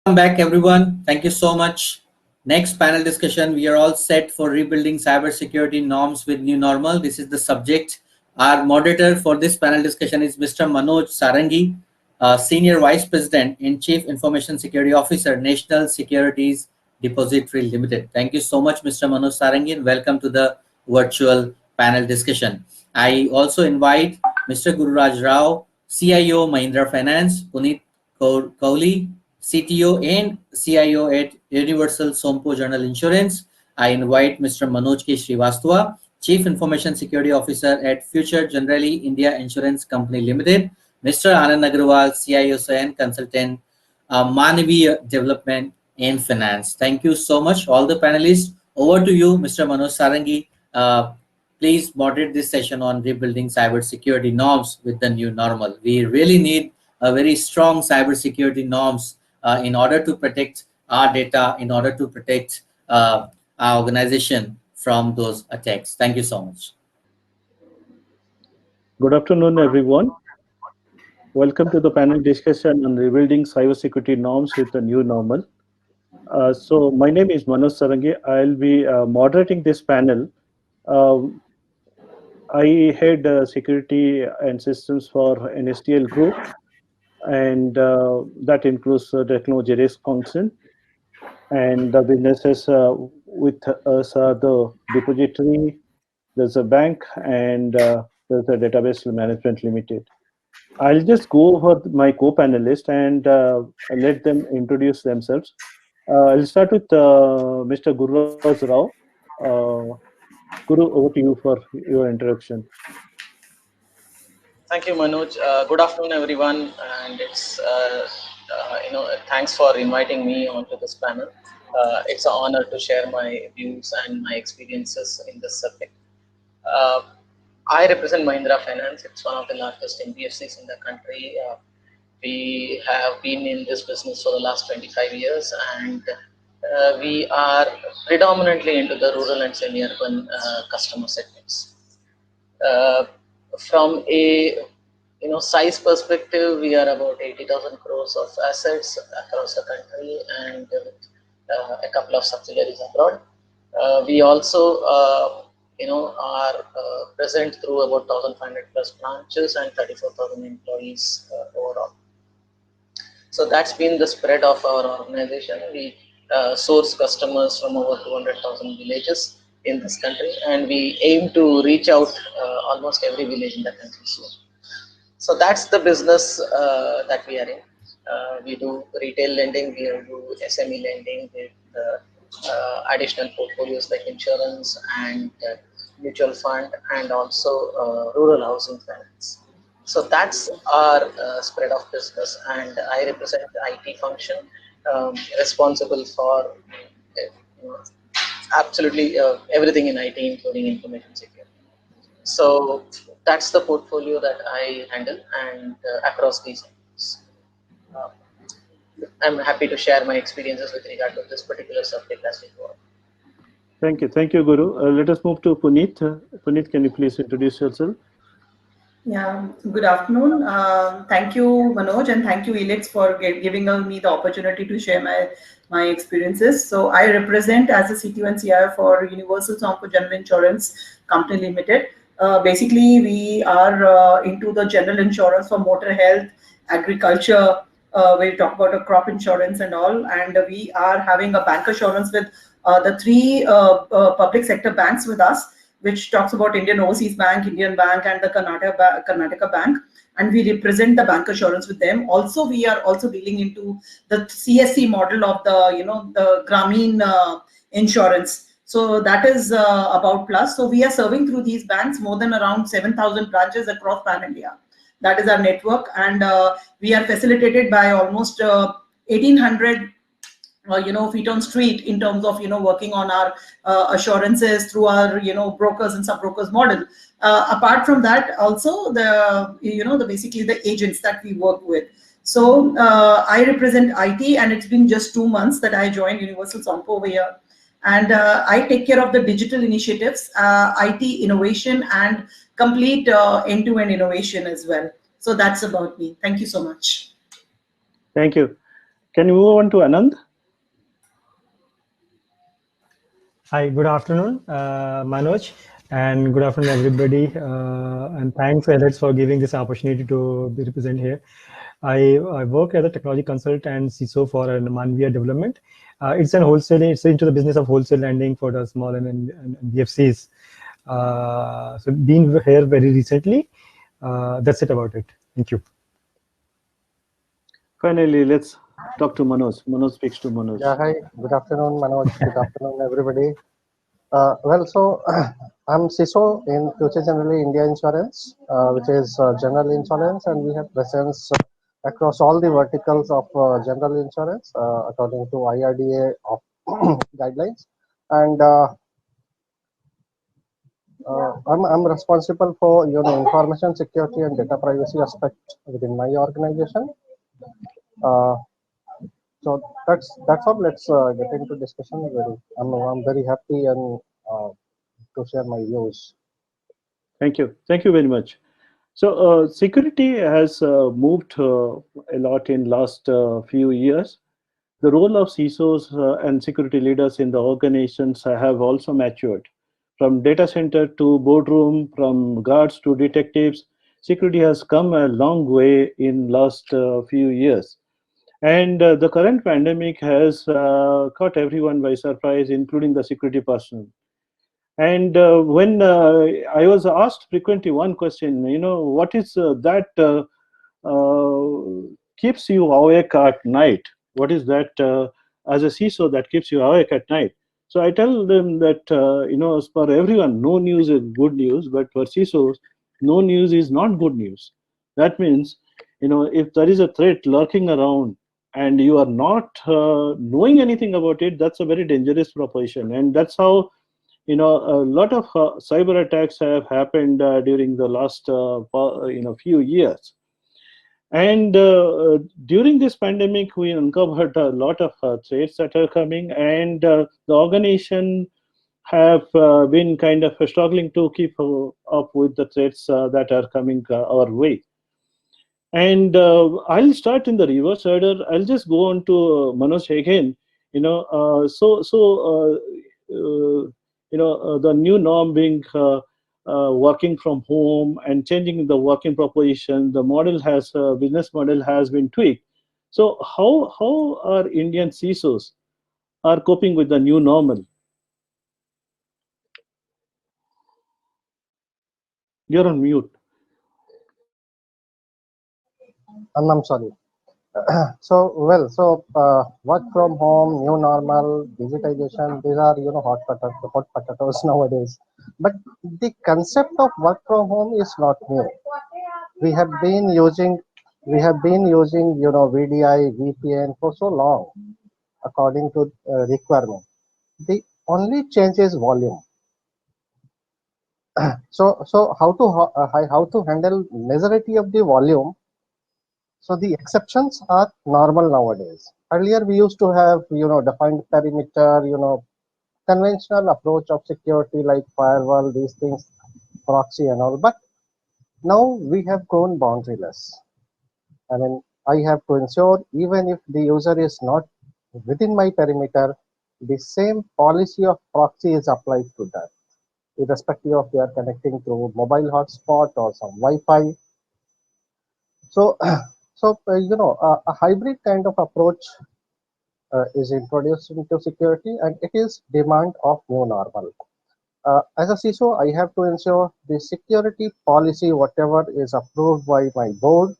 Welcome back, everyone. Thank you so much. Next panel discussion. We are all set for rebuilding cybersecurity norms with new normal. This is the subject. Our moderator for this panel discussion is Mr. Manoj Sarangi, Senior Vice President and Chief Information Security Officer, National Securities Depository Limited. Thank you so much, Mr. Manoj Sarangi, and welcome to the virtual panel discussion. I also invite Mr. Gururaj Rao, CIO, Mahindra Finance, Puneet Kohli, CTO and CIO at Universal Sompo General Insurance. I invite Mr. Manoj K. Srivastava, Chief Information Security Officer at Future Generali India Insurance Company Limited. Mr. Anand Agrawal, CIO and Consultant, Manavi Development and Finance. Thank you so much, all the panelists. Over to you, Mr. Manoj Sarangi. Please moderate this session on rebuilding cybersecurity norms with the new normal. We really need a very strong cybersecurity norms in order to protect our data, in order to protect our organization from those attacks. Thank you so much. Good afternoon, everyone. Welcome to the panel discussion on rebuilding cybersecurity norms with the new normal. So my name is Manoj Sarangi. I'll be moderating this panel. I head security and systems for NSTL Group, and that includes Technology Risk Function. And the businesses with us are the depository, there's a bank, and there's a database management limited. I'll just go over my co-panelists and let them introduce themselves. I'll start with Mr. Gururaj Rao. Guru, over to you for your introduction. Thank you, Manoj. Good afternoon, everyone, and it's thanks for inviting me onto this panel. It's an honor to share my views and my experiences in this subject. I represent Mahindra Finance. It's one of the largest NBFCs in the country. We have been in this business for the last 25 years, and we are predominantly into the rural and semi-urban customer segments. From a size perspective, we are about 80,000 crores of assets across the country, and with a couple of subsidiaries abroad. We also are present through about 1,500 plus branches and 34,000 employees overall. So that's been the spread of our organization. We source customers from over 200,000 villages in this country, and we aim to reach out almost every village in the country soon. So that's the business that we are in. We do retail lending, we do SME lending with additional portfolios like insurance and mutual fund, and also rural housing finance. So that's our spread of business, and I represent the IT function, responsible for absolutely everything in IT, including information security. So that's the portfolio that I handle, and across these areas. I'm happy to share my experiences with regard to this particular subject as we go on. Thank you, Guru. Let us move to Puneet. Puneet, can you please introduce yourself? Yeah, good afternoon. Thank you, Manoj, and thank you, Elix, for giving me the opportunity to share my experiences. So I represent as a CTO and CIO for Universal Sompo General Insurance Company Limited. Basically, we are into the general insurance for motor health, agriculture. We'll talk about a crop insurance and all. And we are having a bank assurance with the three public sector banks with us, which talks about Indian Overseas Bank, Indian Bank, and the Karnataka Bank, and we represent the bank assurance with them. Also, we are also dealing into the CSC model of the Grameen insurance. So that is about plus. So we are serving through these banks more than around 7,000 branches across Pan India. That is our network, and we are facilitated by almost 1,800. Feet on street in terms of working on our assurances through our brokers and sub-brokers model. Apart from that, also basically the agents that we work with. So I represent IT, and it's been just 2 months that I joined Universal Sompo over here, and I take care of the digital initiatives, IT innovation, and complete end-to-end innovation as well. So that's about me. Thank you so much. Thank you. Can you move on to Anand? Hi, good afternoon, Manoj, and good afternoon, everybody. And thanks, Alex, for giving this opportunity to be represent here. I work as a technology consultant and CISO for Manvia Development. It's an wholesale. It's into the business of wholesale lending for the small and BFCs. So being here very recently. That's it about it. Thank you. Finally, let's talk to Manoj. Manoj speaks to Manoj. Yeah, hi. Good afternoon, Manoj. Good afternoon, everybody. So I'm CISO in Future Generali India Insurance, which is general insurance, and we have presence across all the verticals of general insurance according to IRDA of guidelines. And I'm responsible for information security and data privacy aspect within my organization. So that's all. Let's get into discussion. I'm very happy and to share my views. Thank you. Thank you very much. So security has moved a lot in last few years. The role of CISOs and security leaders in the organizations have also matured. From data center to boardroom, from guards to detectives, security has come a long way in last few years. And the current pandemic has caught everyone by surprise, including the security personnel. And when I was asked frequently one question, what is that keeps you awake at night? What is that as a CISO that keeps you awake at night? So I tell them that, for everyone, no news is good news, but for CISOs, no news is not good news. That means, if there is a threat lurking around and you are not knowing anything about it, that's a very dangerous proposition. And that's how a lot of cyber attacks have happened during the last few years. And during this pandemic, we uncovered a lot of threats that are coming, and the organization have been kind of struggling to keep up with the threats that are coming our way. And I'll start in the reverse order. I'll just go on to Manoj again. The new norm being working from home and changing the working proposition, the business model has been tweaked. So how are Indian CISOs are coping with the new normal? You're on mute. I'm sorry. So work from home, new normal, digitization. These are hot potatoes nowadays. But the concept of work from home is not new. We have been using VDI, VPN for so long, according to requirement. The only change is volume. So how to handle majority of the volume. So the exceptions are normal nowadays. Earlier we used to have defined perimeter, conventional approach of security like firewall, these things, proxy and all. But now we have gone boundaryless. I mean, I have to ensure even if the user is not within my perimeter, the same policy of proxy is applied to that, irrespective of they are connecting to mobile hotspot or some Wi-Fi. So, a hybrid kind of approach is introduced into security, and it is demand of new normal. As a CISO, I have to ensure the security policy, whatever is approved by my board,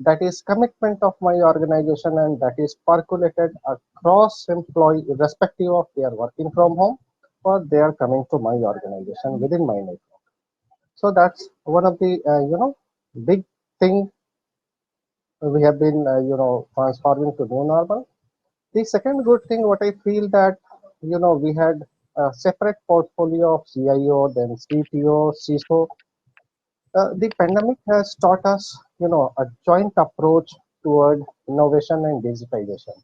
that is commitment of my organization, and that is percolated across employee, irrespective of they are working from home or they are coming to my organization within my network. So that's one of the big thing we have been transforming to new normal. The second good thing, what I feel that we had a separate portfolio of CIO, then CTO, CISO. The pandemic has taught us, a joint approach toward innovation and digitization.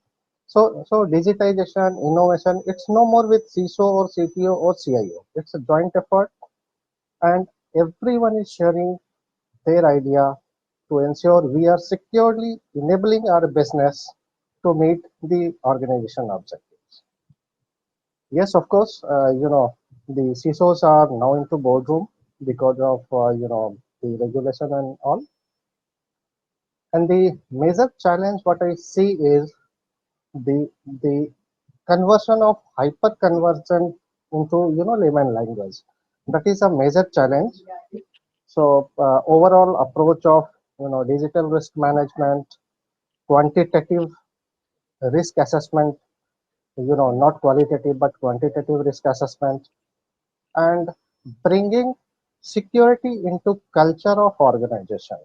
So digitization, innovation, it's no more with CISO or CTO or CIO. It's a joint effort, and everyone is sharing their idea to ensure we are securely enabling our business to meet the organization objectives. Yes, of course, the CISOs are now into boardroom because of, the regulation and all. And the major challenge what I see is the conversion of hyper conversion into, layman language. That is a major challenge. So overall approach of, digital risk management, quantitative risk assessment, not qualitative but quantitative risk assessment, and bringing security into culture of organization.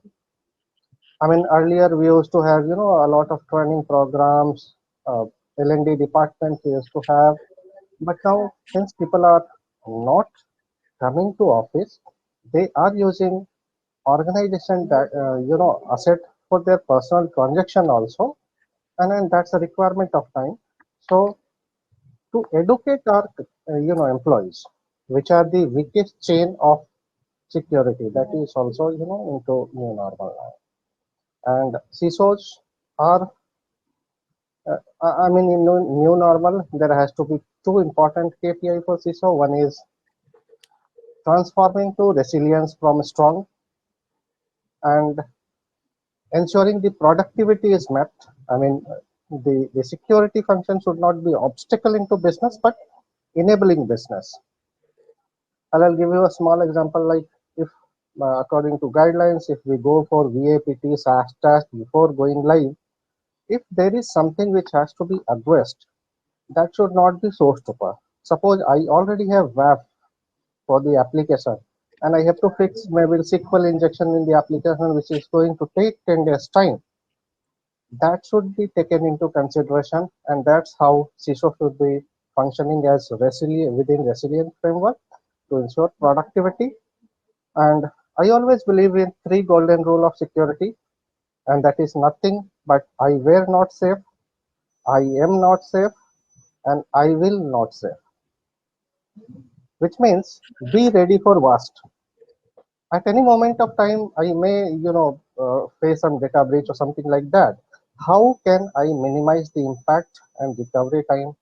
I mean, earlier we used to have, a lot of training programs, L&D department we used to have, but now since people are not coming to office, they are using organization that, asset for their personal transaction also, and then that's a requirement of time. So to educate our, employees, which are the weakest chain of security, that is also, into new normal now. And CISOs are, I mean, in new normal, there has to be two important KPI for CISO. One is transforming to resilience from strong and ensuring the productivity is met. I mean, the security function should not be obstacle into business, but enabling business. And I'll give you a small example, like if according to guidelines, if we go for VAPT SaaS test before going live, if there is something which has to be addressed, that should not be so stupid. Suppose I already have WAF for the application and I have to fix maybe SQL injection in the application, which is going to take 10 days time. That should be taken into consideration, and that's how CISO should be functioning as within resilient framework to ensure productivity. And I always believe in 3 golden rule of security, and that is nothing but I were not safe, I am not safe, and I will not safe. Which means be ready for worst. At any moment of time, I may, face some data breach or something like that. How can I minimize the impact and recovery time?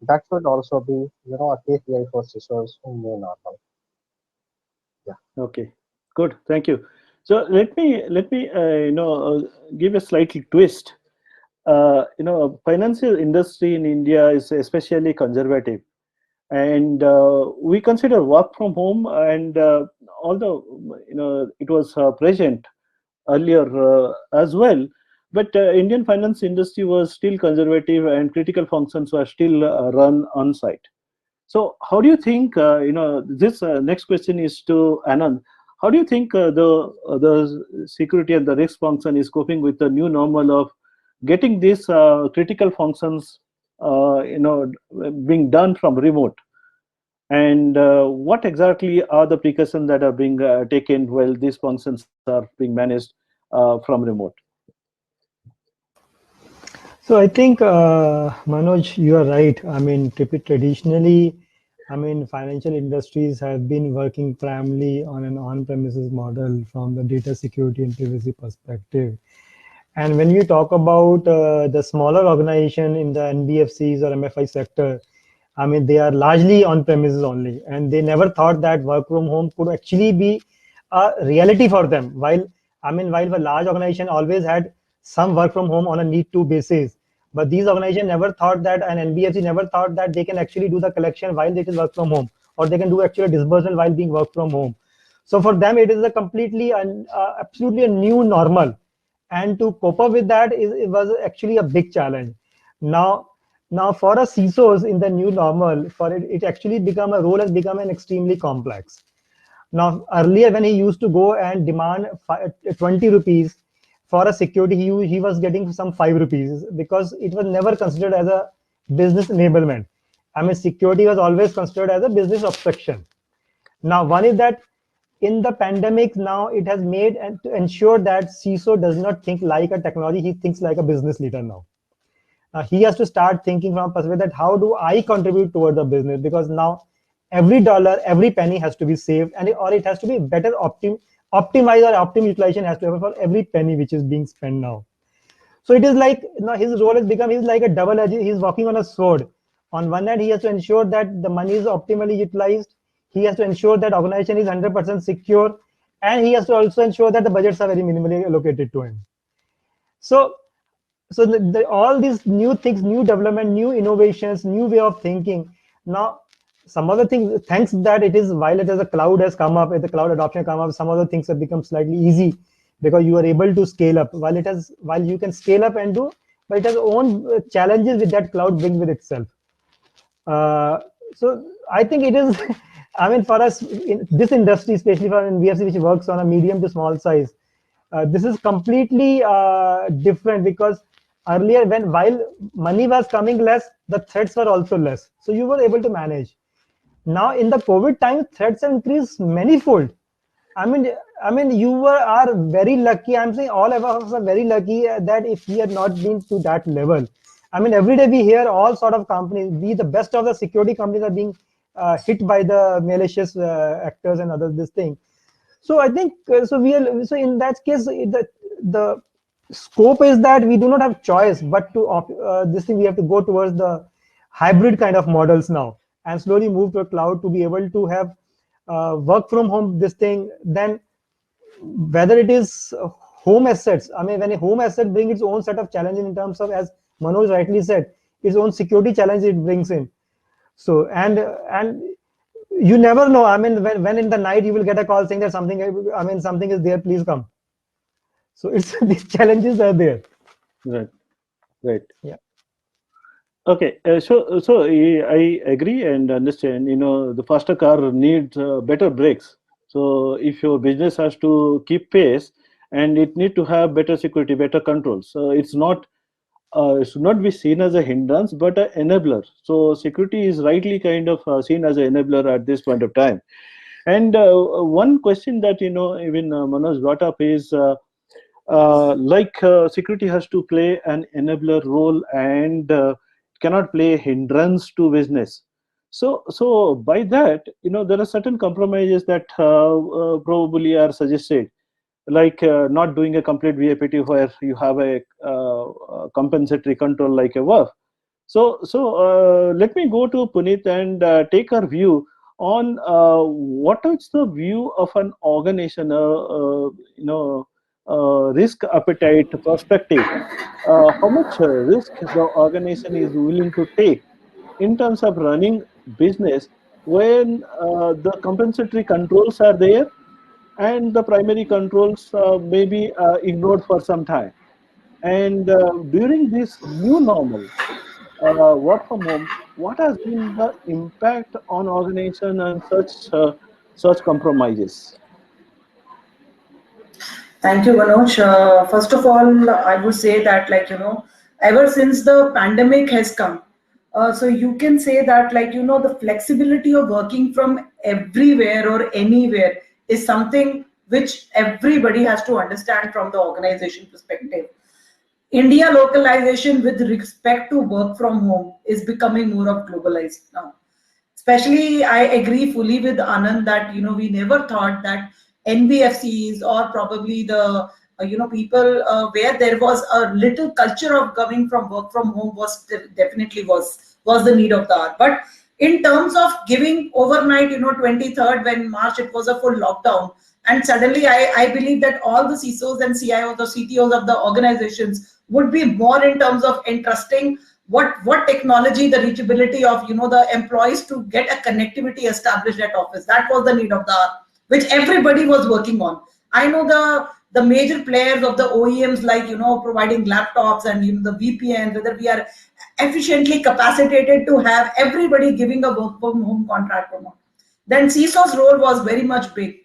That should also be, a KPI for CISOs in new normal. Okay, good, thank you. So let me give a slightly twist. Financial industry in India is especially conservative, and we consider work from home, and although it was present earlier as well, but Indian finance industry was still conservative and critical functions were still run on site. So how do you think, this next question is to Anand. How do you think the security and the risk function is coping with the new normal of getting these critical functions, being done from remote? And what exactly are the precautions that are being taken while these functions are being managed from remote? So I think, Manoj, you are right. I mean, traditionally, financial industries have been working primarily on an on-premises model from the data security and privacy perspective. And when you talk about the smaller organization in the NBFCs or MFI sector, they are largely on-premises only, and they never thought that work from home could actually be a reality for them. While the large organization always had some work from home on a need-to basis, but these organizations never thought that, and NBFC never thought that they can actually do the collection while they can work from home, or they can do actual disbursement while being work from home. So for them, it is a completely absolutely a new normal, and to cope up with that it was actually a big challenge. Now for a CISOs in the new normal, for it actually become a role has become an extremely complex. Now, earlier when he used to go and demand 20 rupees for a security, he was getting some 5 rupees, because it was never considered as a business enablement. Security was always considered as a business obstruction. Now, one is that in the pandemic, now it has made and to ensure that CISO does not think like a technology, he thinks like a business leader now. He has to start thinking from a perspective that how do I contribute toward the business, because now every dollar, every penny has to be saved, and or it has to be better optimized, or optimal utilization has to happen for every penny which is being spent now. So it is like, his role has become, he's like a double-edged, he's walking on a sword. On one hand, he has to ensure that the money is optimally utilized. He has to ensure that organization is 100% secure. And he has to also ensure that the budgets are very minimally allocated to him. So all these new things, new development, new innovations, new way of thinking. Now, some other things, thanks that it is, while it as a cloud has come up, the cloud adoption come up, some other things have become slightly easy because you are able to scale up. While you can scale up and do, but it has own challenges with that cloud brings with itself. So I think it is, I mean, for us in this industry, especially for VFC, which works on a medium to small size, this is completely different, because earlier, while money was coming less, the threats were also less. So you were able to manage. Now in the COVID time, threats have increased manifold. I mean, you are very lucky. I'm saying all of us are very lucky that if we had not been to that level. I mean, every day we hear all sort of companies, the best of the security companies are being hit by the malicious actors and others, this thing. So I think, so in that case, the scope is that we do not have choice, but to this thing, we have to go towards the hybrid kind of models now and slowly move to a cloud to be able to have work from home, this thing. Then whether it is home assets, I mean, when a home asset brings its own set of challenges in terms of, as Manoj rightly said, its own security challenge it brings in. So, and you never know. I mean, when in the night you will get a call saying that something is there, please come. So these challenges are there. Right. Yeah. Okay, so I agree and understand. The faster car needs better brakes. So if your business has to keep pace, and it need to have better security, better controls. So it should not be seen as a hindrance, but an enabler. So security is rightly kind of seen as an enabler at this point of time. And one question that even Manoj brought up is, security has to play an enabler role and cannot play a hindrance to business. So by that, there are certain compromises that probably are suggested, like not doing a complete VAPT where you have a compensatory control like a WAF. So let me go to Puneet and take our view on what is the view of an organization, risk appetite perspective. How much risk the organization is willing to take in terms of running business when the compensatory controls are there and the primary controls may be ignored for some time. And during this new normal, work from home, what has been the impact on organization and such compromises? Thank you, Manoj. First of all, I would say that, ever since the pandemic has come, so you can say that, the flexibility of working from everywhere or anywhere is something which everybody has to understand from the organization perspective. India localization with respect to work from home is becoming more of globalized now. Especially, I agree fully with Anand that, we never thought that NBFCs or probably the, people where there was a little culture of coming from work from home definitely was the need of the hour. But in terms of giving overnight, 23rd, when March, it was a full lockdown. And suddenly I believe that all the CISOs and CIOs or CTOs of the organizations would be more in terms of entrusting what technology, the reachability of, the employees to get a connectivity established at office. That was the need of the hour, which everybody was working on. I know the major players of the OEMs, like, providing laptops and, the VPN, whether we are efficiently capacitated to have everybody giving a work from home contract or not. Then CISO's role was very much big.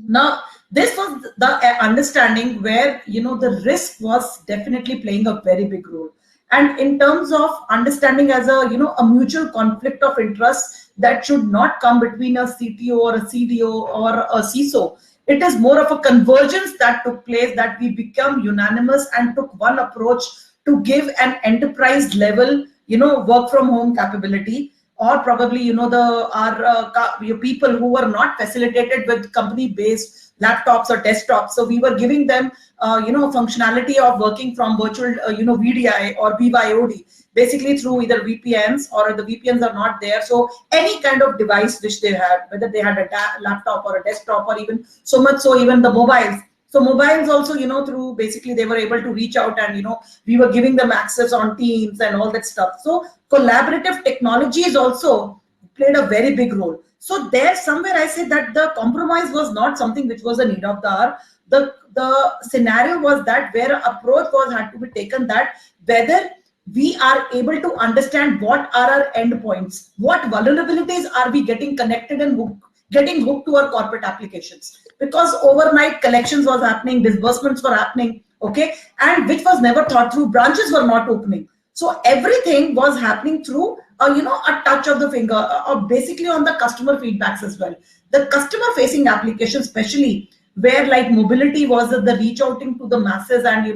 Now, this was the understanding where, the risk was definitely playing a very big role. And in terms of understanding as a, a mutual conflict of interest that should not come between a CTO or a CDO or a CISO, it is more of a convergence that took place, that we become unanimous and took one approach to give an enterprise level, work from home capability. Or probably, our people who were not facilitated with company-based laptops or desktops. So we were giving them, functionality of working from virtual, VDI or BYOD, basically through either VPNs, or the VPNs are not there. So any kind of device which they had, whether they had a laptop or a desktop, or even so much so even the mobiles. So mobiles also, through basically they were able to reach out, and we were giving them access on Teams and all that stuff. So collaborative technologies also played a very big role. So there somewhere I say that the compromise was not something which was a need of the hour. The scenario was that where approach had to be taken, that whether we are able to understand what are our endpoints, what vulnerabilities are we getting connected and getting hooked to our corporate applications, because overnight collections was happening, disbursements were happening, okay, and which was never thought through. Branches were not opening, so everything was happening through a touch of the finger, or basically on the customer feedbacks as well. The customer facing applications, especially where like mobility was the reach outing to the masses, and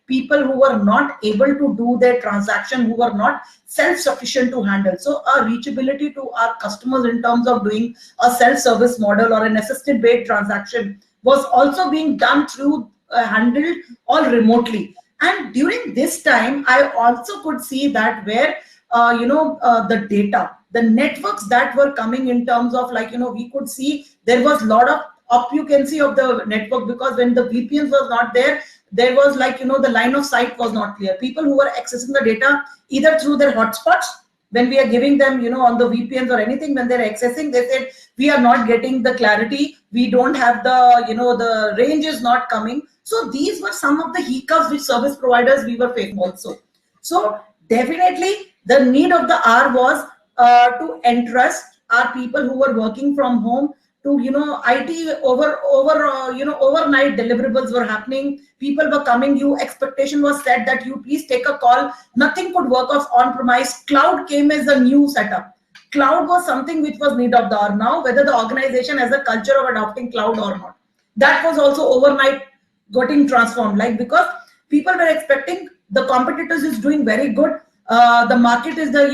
people who were not able to do their transaction, who were not self-sufficient to handle. So our reachability to our customers in terms of doing a self-service model or an assisted based transaction was also being done through handled all remotely. And during this time, I also could see that where the data, the networks that were coming in terms of like, we could see there was a lot of occupancy of the network, because when the VPNs was not there, there was like, the line of sight was not clear. People who were accessing the data either through their hotspots, when we are giving them, on the VPNs or anything, when they're accessing, they said, we are not getting the clarity. We don't have the, the range is not coming. So these were some of the hiccups which service providers we were facing also. So definitely the need of the hour was to entrust our people who were working from home to, IT overnight deliverables were happening. People were coming, expectation was set that you please take a call. Nothing could work off on-premise. Cloud came as a new setup. Cloud was something which was need of the hour. Now, whether the organization has a culture of adopting cloud or not, that was also overnight getting transformed. Like, because people were expecting the competitors is doing very good. The market is the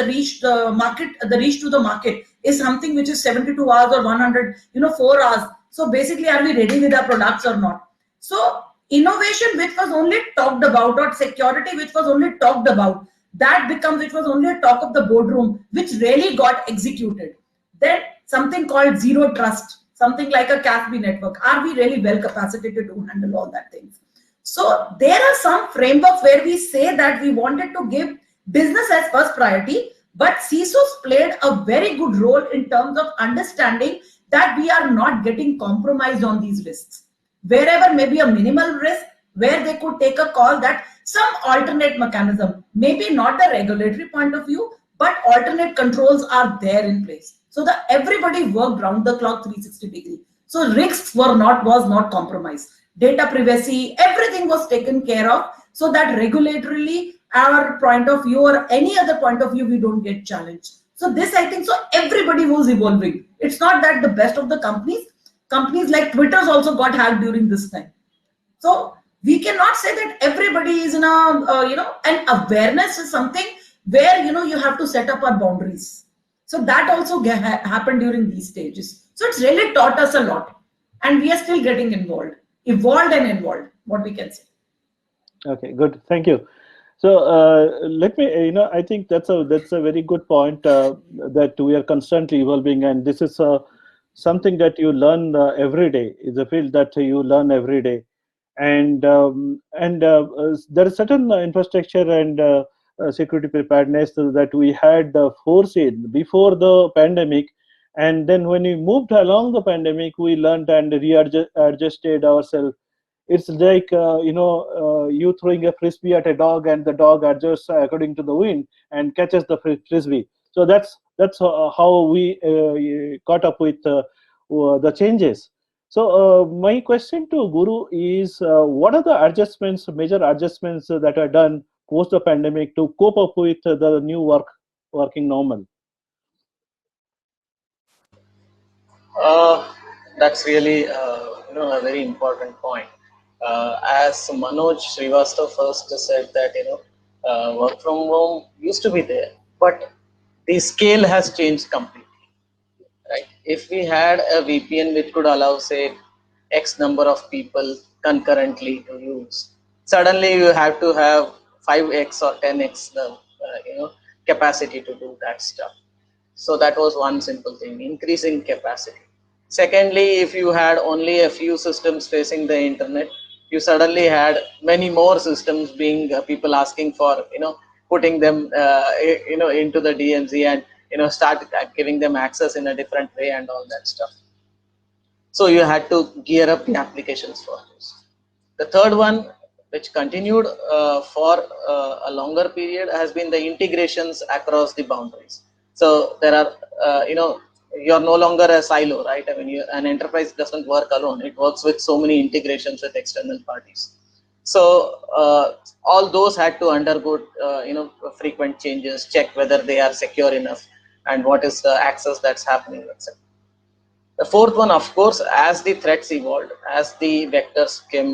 reach, the market, the reach to the market is something which is 72 hours or 100, 4 hours. So basically, are we ready with our products or not? So innovation, which was only talked about, or security, which was only talked about, that becomes, which was only a talk of the boardroom, which really got executed. Then something called zero trust, something like a CASB network. Are we really well capacitated to handle all that things? So there are some frameworks where we say that we wanted to give business as first priority, but CISOs played a very good role in terms of understanding that we are not getting compromised on these risks. Wherever maybe a minimal risk, where they could take a call that some alternate mechanism, maybe not the regulatory point of view, but alternate controls are there in place. So that everybody worked round the clock 360 degree. So risks was not compromised. Data privacy, everything was taken care of, so that regulatorily our point of view or any other point of view, we don't get challenged. So this, I think, so everybody was evolving. It's not that the best of the companies like Twitter's also got hacked during this time. So we cannot say that everybody is in a, and awareness is something where, you have to set up our boundaries. So that also happened during these stages. So it's really taught us a lot, and we are still getting evolved and involved, what we can say. Okay, good. Thank you. So let me, I think that's a very good point, that we are constantly evolving, and this is something that you learn every day. It's a field that you learn every day, and there is certain infrastructure and security preparedness that we had foreseen before the pandemic, and then when we moved along the pandemic, we learned and readjusted ourselves. It's like you throwing a frisbee at a dog, and the dog adjusts according to the wind and catches the frisbee. So that's how we caught up with the changes. So my question to Guru is, what are the major adjustments that are done post the pandemic to cope up with the new working normal? That's really a very important point. As Manoj Srivastava first said that work from home used to be there, but the scale has changed completely. Right? If we had a VPN which could allow, say, X number of people concurrently to use. Suddenly you have to have 5x or 10x the capacity to do that stuff. So that was one simple thing, increasing capacity. Secondly, if you had only a few systems facing the internet, you suddenly had many more systems being people asking for, putting them, into the DMZ and, start giving them access in a different way and all that stuff. So you had to gear up the applications for this. The third one, which continued for a longer period, has been the integrations across the boundaries. So there are, you're no longer a silo, right? I mean, an enterprise doesn't work alone. It works with so many integrations with external parties. So all those had to undergo, frequent changes, check whether they are secure enough and what is the access that's happening, etc. The fourth one, of course, as the threats evolved, as the vectors came,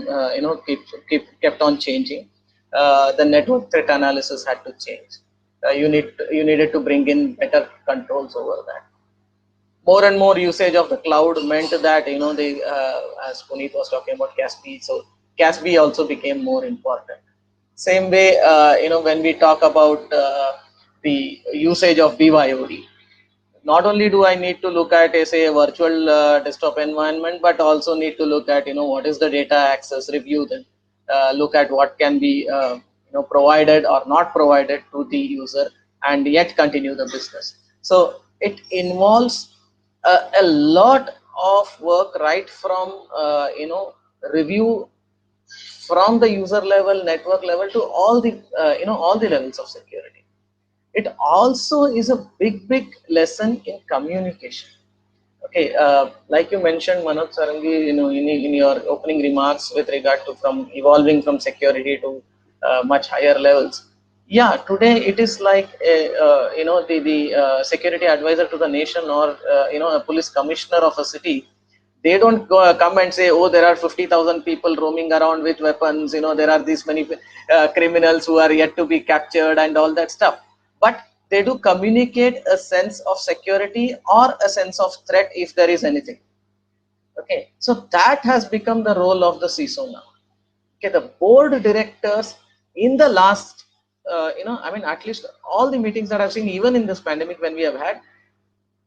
kept on changing, the network threat analysis had to change. You needed to bring in better controls over that. More and more usage of the cloud meant that, as Puneet was talking about CASB, so CASB also became more important. Same way, when we talk about the usage of BYOD, not only do I need to look at say a virtual desktop environment, but also need to look at what is the data access, review them, look at what can be provided or not provided to the user, and yet continue the business. So it involves a lot of work, right from review from the user level, network level, to all the all the levels of security. It also is a big lesson in communication. Okay, like you mentioned, Manoj Sarangi, in your opening remarks with regard to from evolving from security to much higher levels. Yeah, today it is like the security advisor to the nation, or a police commissioner of a city. They don't come and say, oh, there are 50,000 people roaming around with weapons. There are these many criminals who are yet to be captured and all that stuff. But they do communicate a sense of security or a sense of threat if there is anything. Okay, so that has become the role of the CISO now. Okay, the board directors in the last, at least all the meetings that I've seen, even in this pandemic when we have had,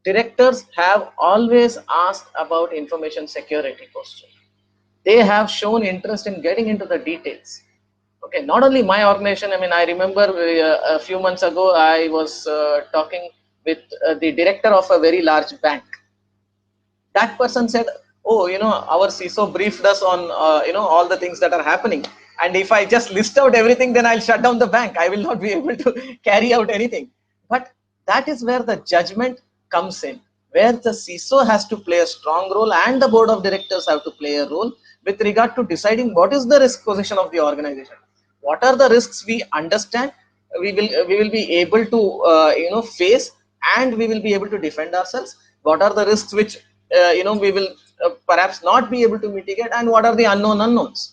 directors have always asked about information security posture. They have shown interest in getting into the details. Okay, not only my organization. I mean, I remember a few months ago, I was talking with the director of a very large bank. That person said, oh, our CISO briefed us on, all the things that are happening. And if I just list out everything, then I'll shut down the bank. I will not be able to carry out anything. But that is where the judgment comes in, where the CISO has to play a strong role and the board of directors have to play a role with regard to deciding what is the risk position of the organization. What are the risks we understand we will be able to face, and we will be able to defend ourselves? What are the risks which we will perhaps not be able to mitigate, and what are the unknown unknowns?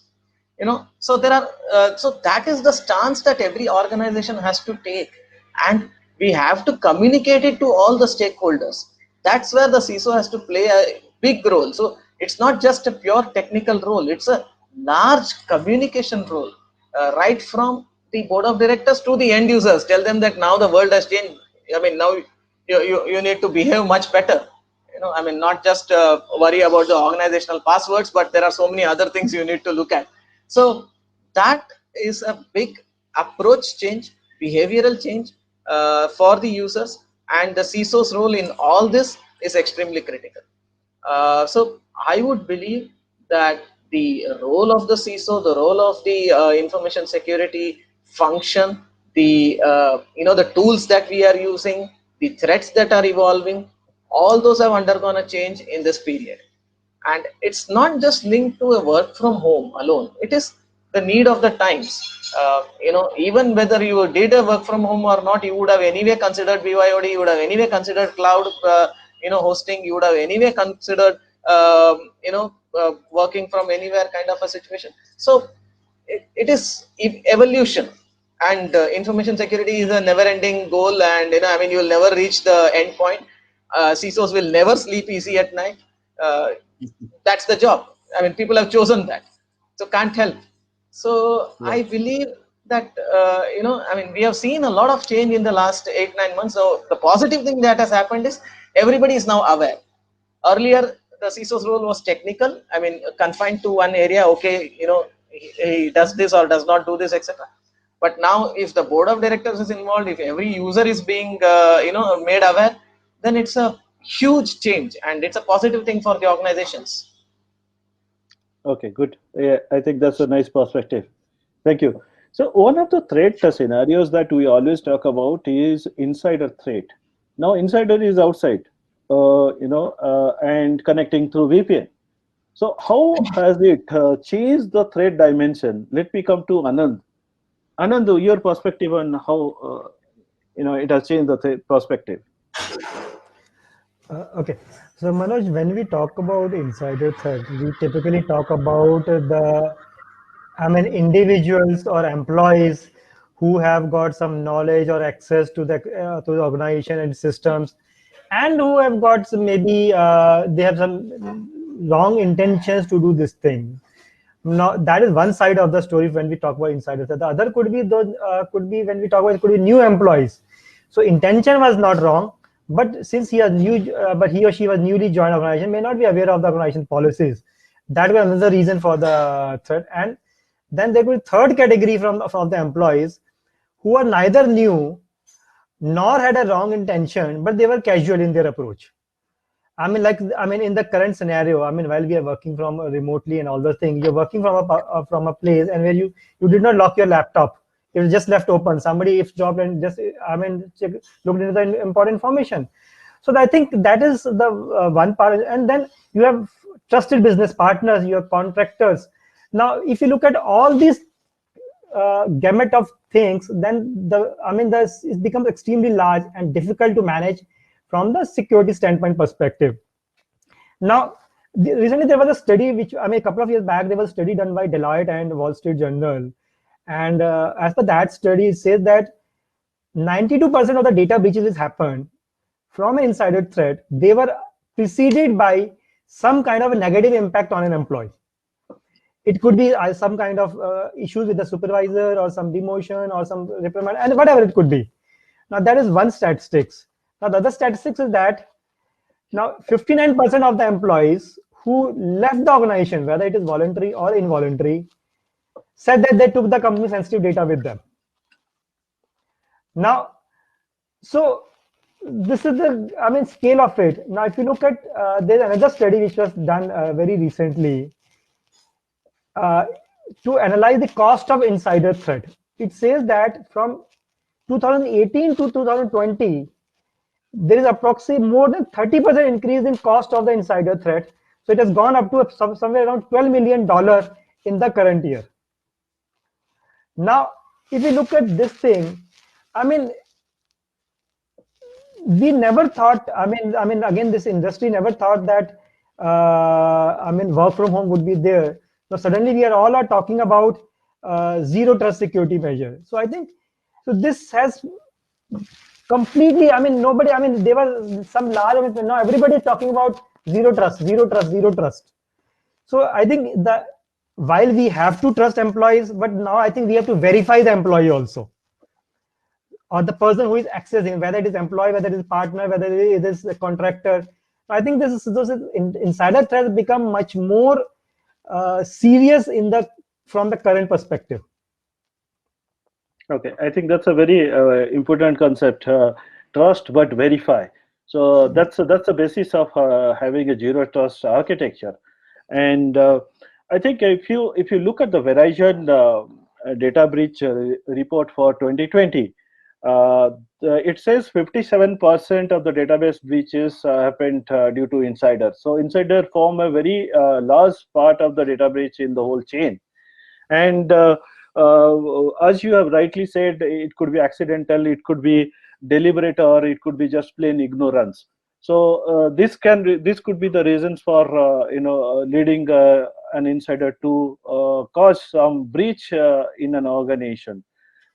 So there are so that is the stance that every organization has to take, and we have to communicate it to all the stakeholders. That's where the CISO has to play a big role. So it's not just a pure technical role, it's a large communication role, right from the board of directors to the end users. Tell them that now the world has changed. I mean, now you need to behave much better. I mean, not just worry about the organizational passwords, but there are so many other things you need to look at. So that is a big approach change, behavioral change for the users, and the CISO's role in all this is extremely critical. So I would believe that the role of the CISO, the role of the information security function, the the tools that we are using, the threats that are evolving, all those have undergone a change in this period. And it's not just linked to a work from home alone. It is the need of the times. Even whether you did a work from home or not, you would have anyway considered BYOD, you would have anyway considered cloud hosting, you would have anyway considered working from anywhere kind of a situation. So it is evolution, and information security is a never-ending goal, and you will never reach the end point. CISOs will never sleep easy at night. That's the job. I mean, people have chosen that, so can't help. So I believe that I mean, we have seen a lot of change in the last 8-9 months. So the positive thing that has happened is everybody is now aware. Earlier, the CISO's role was technical. I mean, confined to one area. Okay, he does this or does not do this, etc. But now, if the board of directors is involved, if every user is being made aware, then it's a huge change and it's a positive thing for the organizations. Okay, good. Yeah, I think that's a nice perspective. Thank you. So one of the threat scenarios that we always talk about is insider threat. Now insider is outside, and connecting through VPN. So how has it changed the threat dimension? Let me come to Anand. Anand, your perspective on how it has changed the threat perspective. Okay, so Manoj, when we talk about insider threat, we typically talk about individuals or employees who have got some knowledge or access to the organization and systems, and who have got maybe they have some wrong intentions to do this thing. Now that is one side of the story when we talk about insider threat. The other could be those when we talk about could be new employees. So intention was not wrong, but since he was new, but he or she was newly joined organization, may not be aware of the organization policies. That was another reason for the threat. And then there could be third category from the employees who are neither new nor had a wrong intention, but they were casual in their approach. In the current scenario, while we are working from remotely and all those things, you're working from a place and where you did not lock your laptop. It was just left open. Somebody if dropped and just looked into the important information. So I think that is the one part. And then you have trusted business partners, you have contractors. Now, if you look at all these gamut of things, then it becomes extremely large and difficult to manage from the security standpoint perspective. Now, recently there was a study which a couple of years back there was a study done by Deloitte and Wall Street Journal. And as per that study, it says that 92% of the data breaches which happened from an insider threat, they were preceded by some kind of a negative impact on an employee. It could be some kind of issues with the supervisor or some demotion or some reprimand and whatever it could be. Now that is one statistics. Now the other statistics is that now 59% of the employees who left the organization, whether it is voluntary or involuntary, said that they took the company sensitive data with them. Now, so this is the scale of it. Now, if you look at there's another study which was done very recently to analyze the cost of insider threat. It says that from 2018 to 2020, there is approximately more than 30% increase in cost of the insider threat. So it has gone up to somewhere around $12 million in the current year. Now, if you look at this thing, we never thought, again, this industry never thought that, work from home would be there. Now, suddenly we are all talking about zero trust security measure. So I think, so this has completely, nobody, there was some large, now everybody is talking about zero trust, zero trust, zero trust. So I think that while we have to trust employees, but now I think we have to verify the employee also, or the person who is accessing, whether it is employee, whether it is partner, whether it is a contractor. I think those insider threats become much more serious from the current perspective. Okay, I think that's a very important concept. Trust but verify. So that's the basis of having a zero trust architecture. And I think if you look at the Verizon data breach report for 2020, it says 57% of the database breaches happened due to insiders. So insiders form a very large part of the data breach in the whole chain. And as you have rightly said, it could be accidental, it could be deliberate, or it could be just plain ignorance. So this could be the reasons for leading an insider to cause some breach in an organization.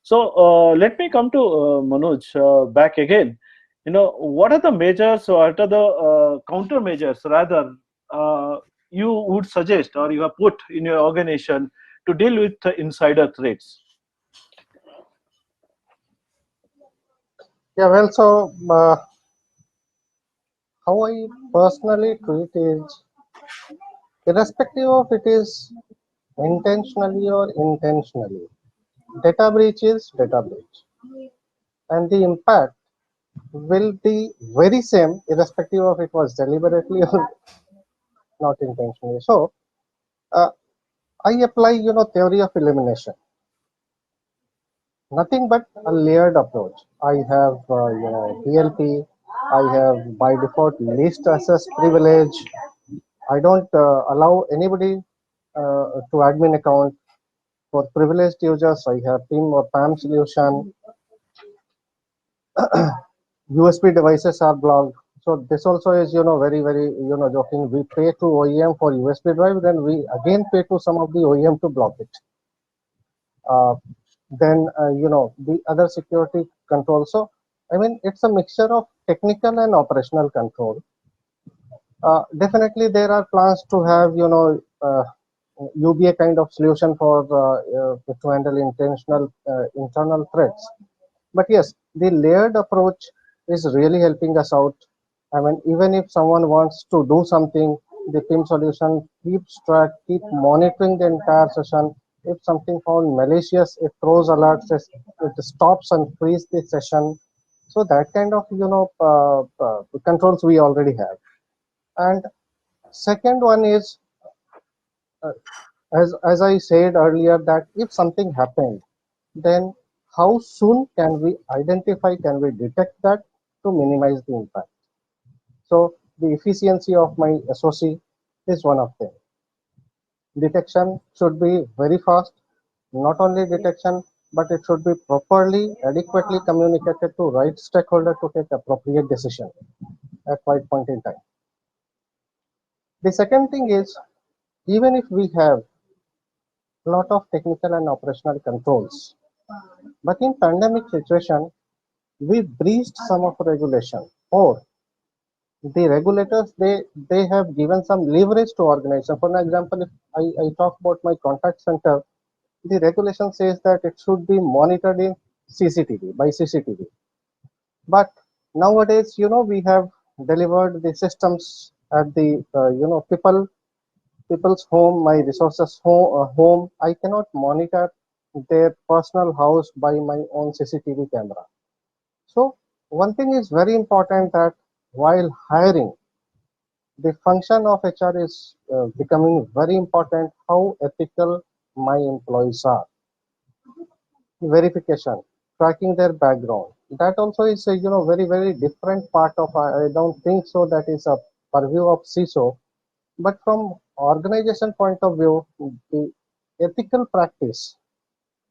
So let me come to Manoj back again. What are the measures, or what are the countermeasures rather you would suggest or you have put in your organization to deal with insider threats? Yeah, well, so how I personally treat is, irrespective of it is intentionally or intentionally, data breach is data breach, and the impact will be very same irrespective of it was deliberately or not intentionally. So I apply, theory of elimination, nothing but a layered approach. I have, DLP. I have by default least access privilege. I don't allow anybody to admin account. For privileged users, I have PIM or PAM solution. USB devices are blocked. So this also is, very, very, joking. We pay to OEM for USB drive, then we again pay to some of the OEM to block it. Then, the other security control. So, I mean, it's a mixture of technical and operational control. Definitely, there are plans to have, UBA kind of solution for to handle intentional internal threats. But yes, the layered approach is really helping us out. I mean, even if someone wants to do something, the PIM solution keeps track, keep monitoring the entire session. If something found malicious, it throws alerts, it stops and frees the session. So that kind of controls we already have. And second one is, uh, as I said earlier, that if something happened, then how soon can we identify, can we detect that to minimize the impact? So the efficiency of my SOC is one of them. Detection should be very fast, not only detection, but it should be properly, adequately communicated to right stakeholder to take appropriate decision at right point in time. The second thing is, even if we have a lot of technical and operational controls, but in pandemic situation, we breached some of regulation, or the regulators, they have given some leverage to organization. For example, if I talk about my contact center, the regulation says that it should be monitored in CCTV by CCTV. But nowadays, we have delivered the systems at the people's home, my resources home. I cannot monitor their personal house by my own CCTV camera. So one thing is very important, that while hiring, the function of HR is becoming very important. How ethical my employees are, verification, tracking their background. That also is a very, very different part of. I don't think so that is a purview of CISO, but from organization point of view, the ethical practice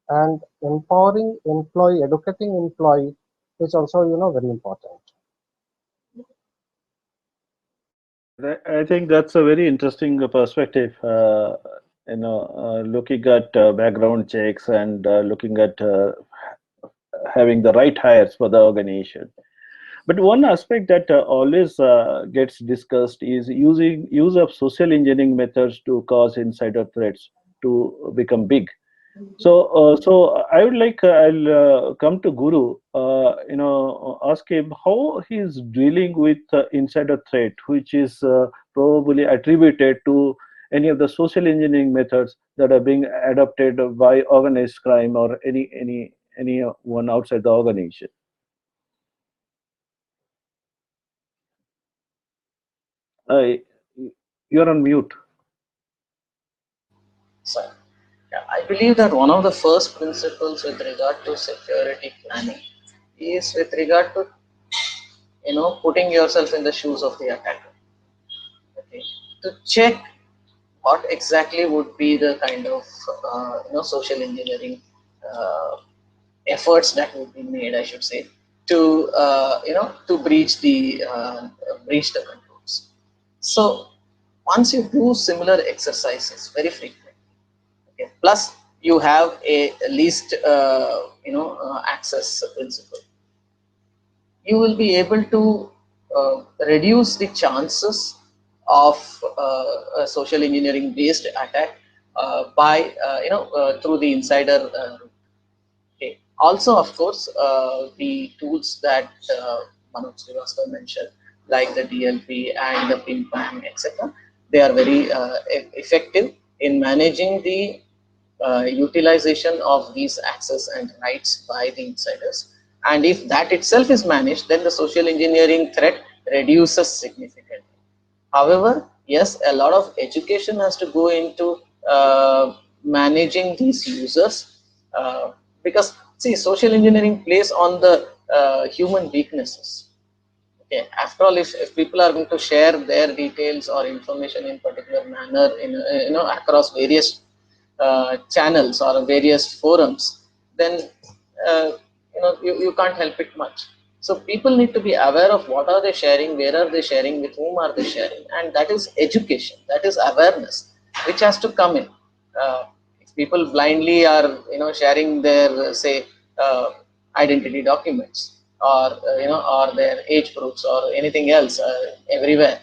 and empowering employee, educating employee is also very important. I think that's a very interesting perspective. Looking at background checks and looking at having the right hires for the organization. But one aspect that always gets discussed is use of social engineering methods to cause insider threats to become big. So I would like I'll come to Guru. Ask him how he's dealing with insider threat, which is probably attributed to any of the social engineering methods that are being adopted by organized crime or anyone outside the organization. Uh, you're on mute. So, yeah, I believe that one of the first principles with regard to security planning is with regard to putting yourself in the shoes of the attacker. Okay, to check what exactly would be the kind of social engineering efforts that would be made, I should say, to to breach the controls. So once you do similar exercises very frequently, okay, plus you have a least access principle, you will be able to reduce the chances of a social engineering based attack by through the insider route. Okay. Also, of course, the tools that Manoj Srivastava mentioned, like the DLP and the PIM-PAM, etc., they are very effective in managing the utilization of these access and rights by the insiders. And if that itself is managed, then the social engineering threat reduces significantly. However, yes, a lot of education has to go into managing these users, because see, social engineering plays on the human weaknesses. Okay, after all, if people are going to share their details or information in particular manner in across various channels or various forums, then you can't help it much. So people need to be aware of what are they sharing, where are they sharing, with whom are they sharing, and that is education, that is awareness, which has to come in. If people blindly are sharing their say identity documents or or their age proofs or anything else everywhere,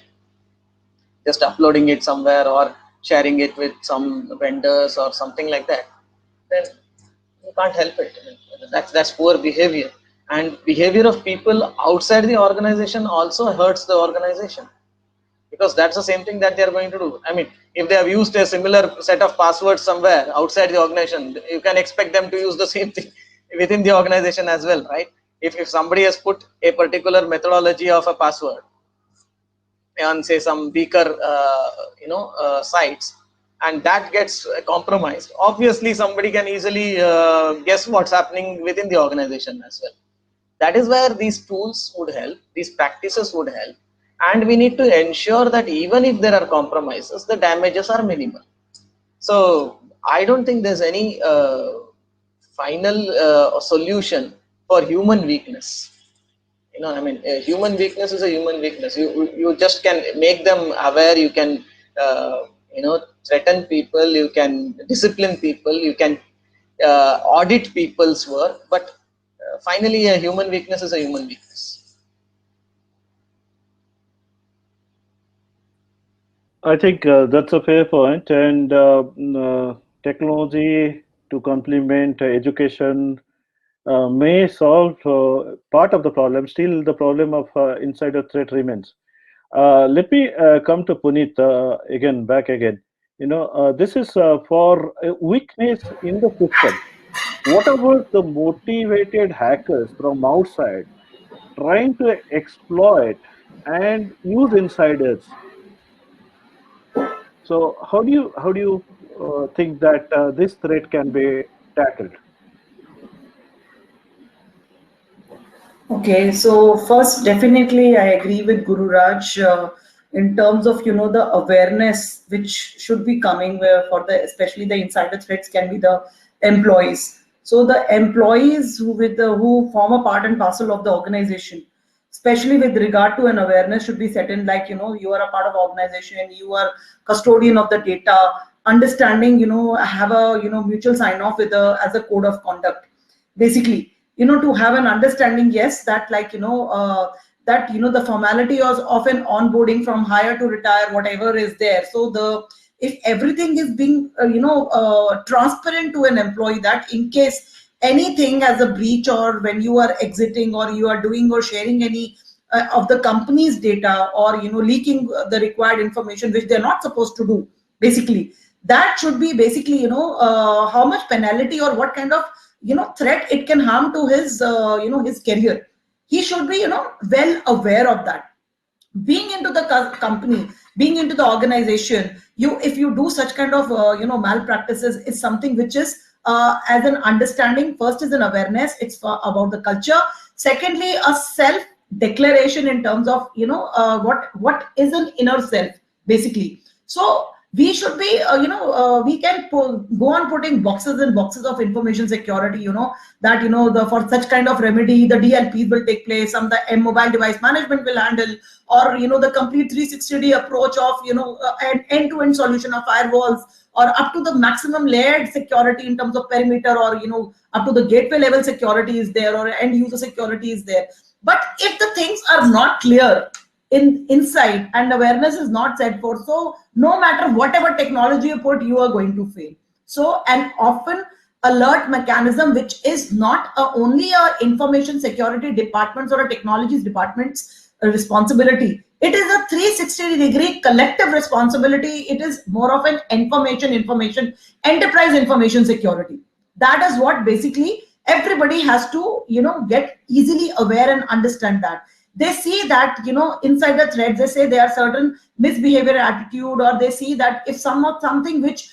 just uploading it somewhere or sharing it with some vendors or something like that, then you can't help it. That's poor behavior, and behavior of people outside the organization also hurts the organization, because that's the same thing that they are going to do. I mean, if they have used a similar set of passwords somewhere outside the organization, you can expect them to use the same thing within the organization as well, right? If somebody has put a particular methodology of a password on say some weaker sites, and that gets compromised, obviously somebody can easily guess what's happening within the organization as well. That is where these tools would help, these practices would help, and we need to ensure that even if there are compromises, the damages are minimal. So I don't think there's any final solution for human weakness. I mean, human weakness is a human weakness. You just can make them aware. You can threaten people. You can discipline people. You can audit people's work. But finally, a human weakness is a human weakness. I think that's a fair point, and technology to complement education may solve part of the problem. Still, the problem of insider threat remains. Let me come to Puneet back again. This is for a weakness in the system. What about the motivated hackers from outside trying to exploit and use insiders? So how do you think that this threat can be tackled? Okay, so first, definitely, I agree with Guru Raj in terms of the awareness which should be coming where for the especially the insider threats can be the employees. So the employees who form a part and parcel of the organization, especially with regard to an awareness, should be set in like you are a part of organization, you are custodian of the data, understanding have a mutual sign off with a as a code of conduct, basically to have an understanding, yes, that the formality of an onboarding from hire to retire, whatever is there. So if everything is being transparent to an employee, that in case anything as a breach or when you are exiting or you are doing or sharing any of the company's data or leaking the required information which they're not supposed to do, basically that should be basically how much penalty or what kind of threat it can harm to his his career. He should be well aware of that. Being into the company, being into the organization, if you do such kind of malpractices, is something which is as an understanding. First is an awareness, it's about the culture. Secondly, a self declaration in terms of what is an inner self, basically. So we should be we can go on putting boxes and boxes of information security, that for such kind of remedy the DLPs will take place, some the mobile device management will handle, or the complete 360-degree approach of an end-to-end solution of firewalls, or up to the maximum layered security in terms of perimeter, or up to the gateway level security is there, or end user security is there. But if the things are not clear, insight and awareness is not set forth, so no matter whatever technology you put, you are going to fail. So an often alert mechanism, which is not only a information security departments or a technologies department's responsibility, it is a 360-degree collective responsibility. It is more of an information enterprise information security. That is what basically everybody has to, get easily aware and understand that. They see that, inside the threads, they say there are certain misbehavior attitude, or they see that if something which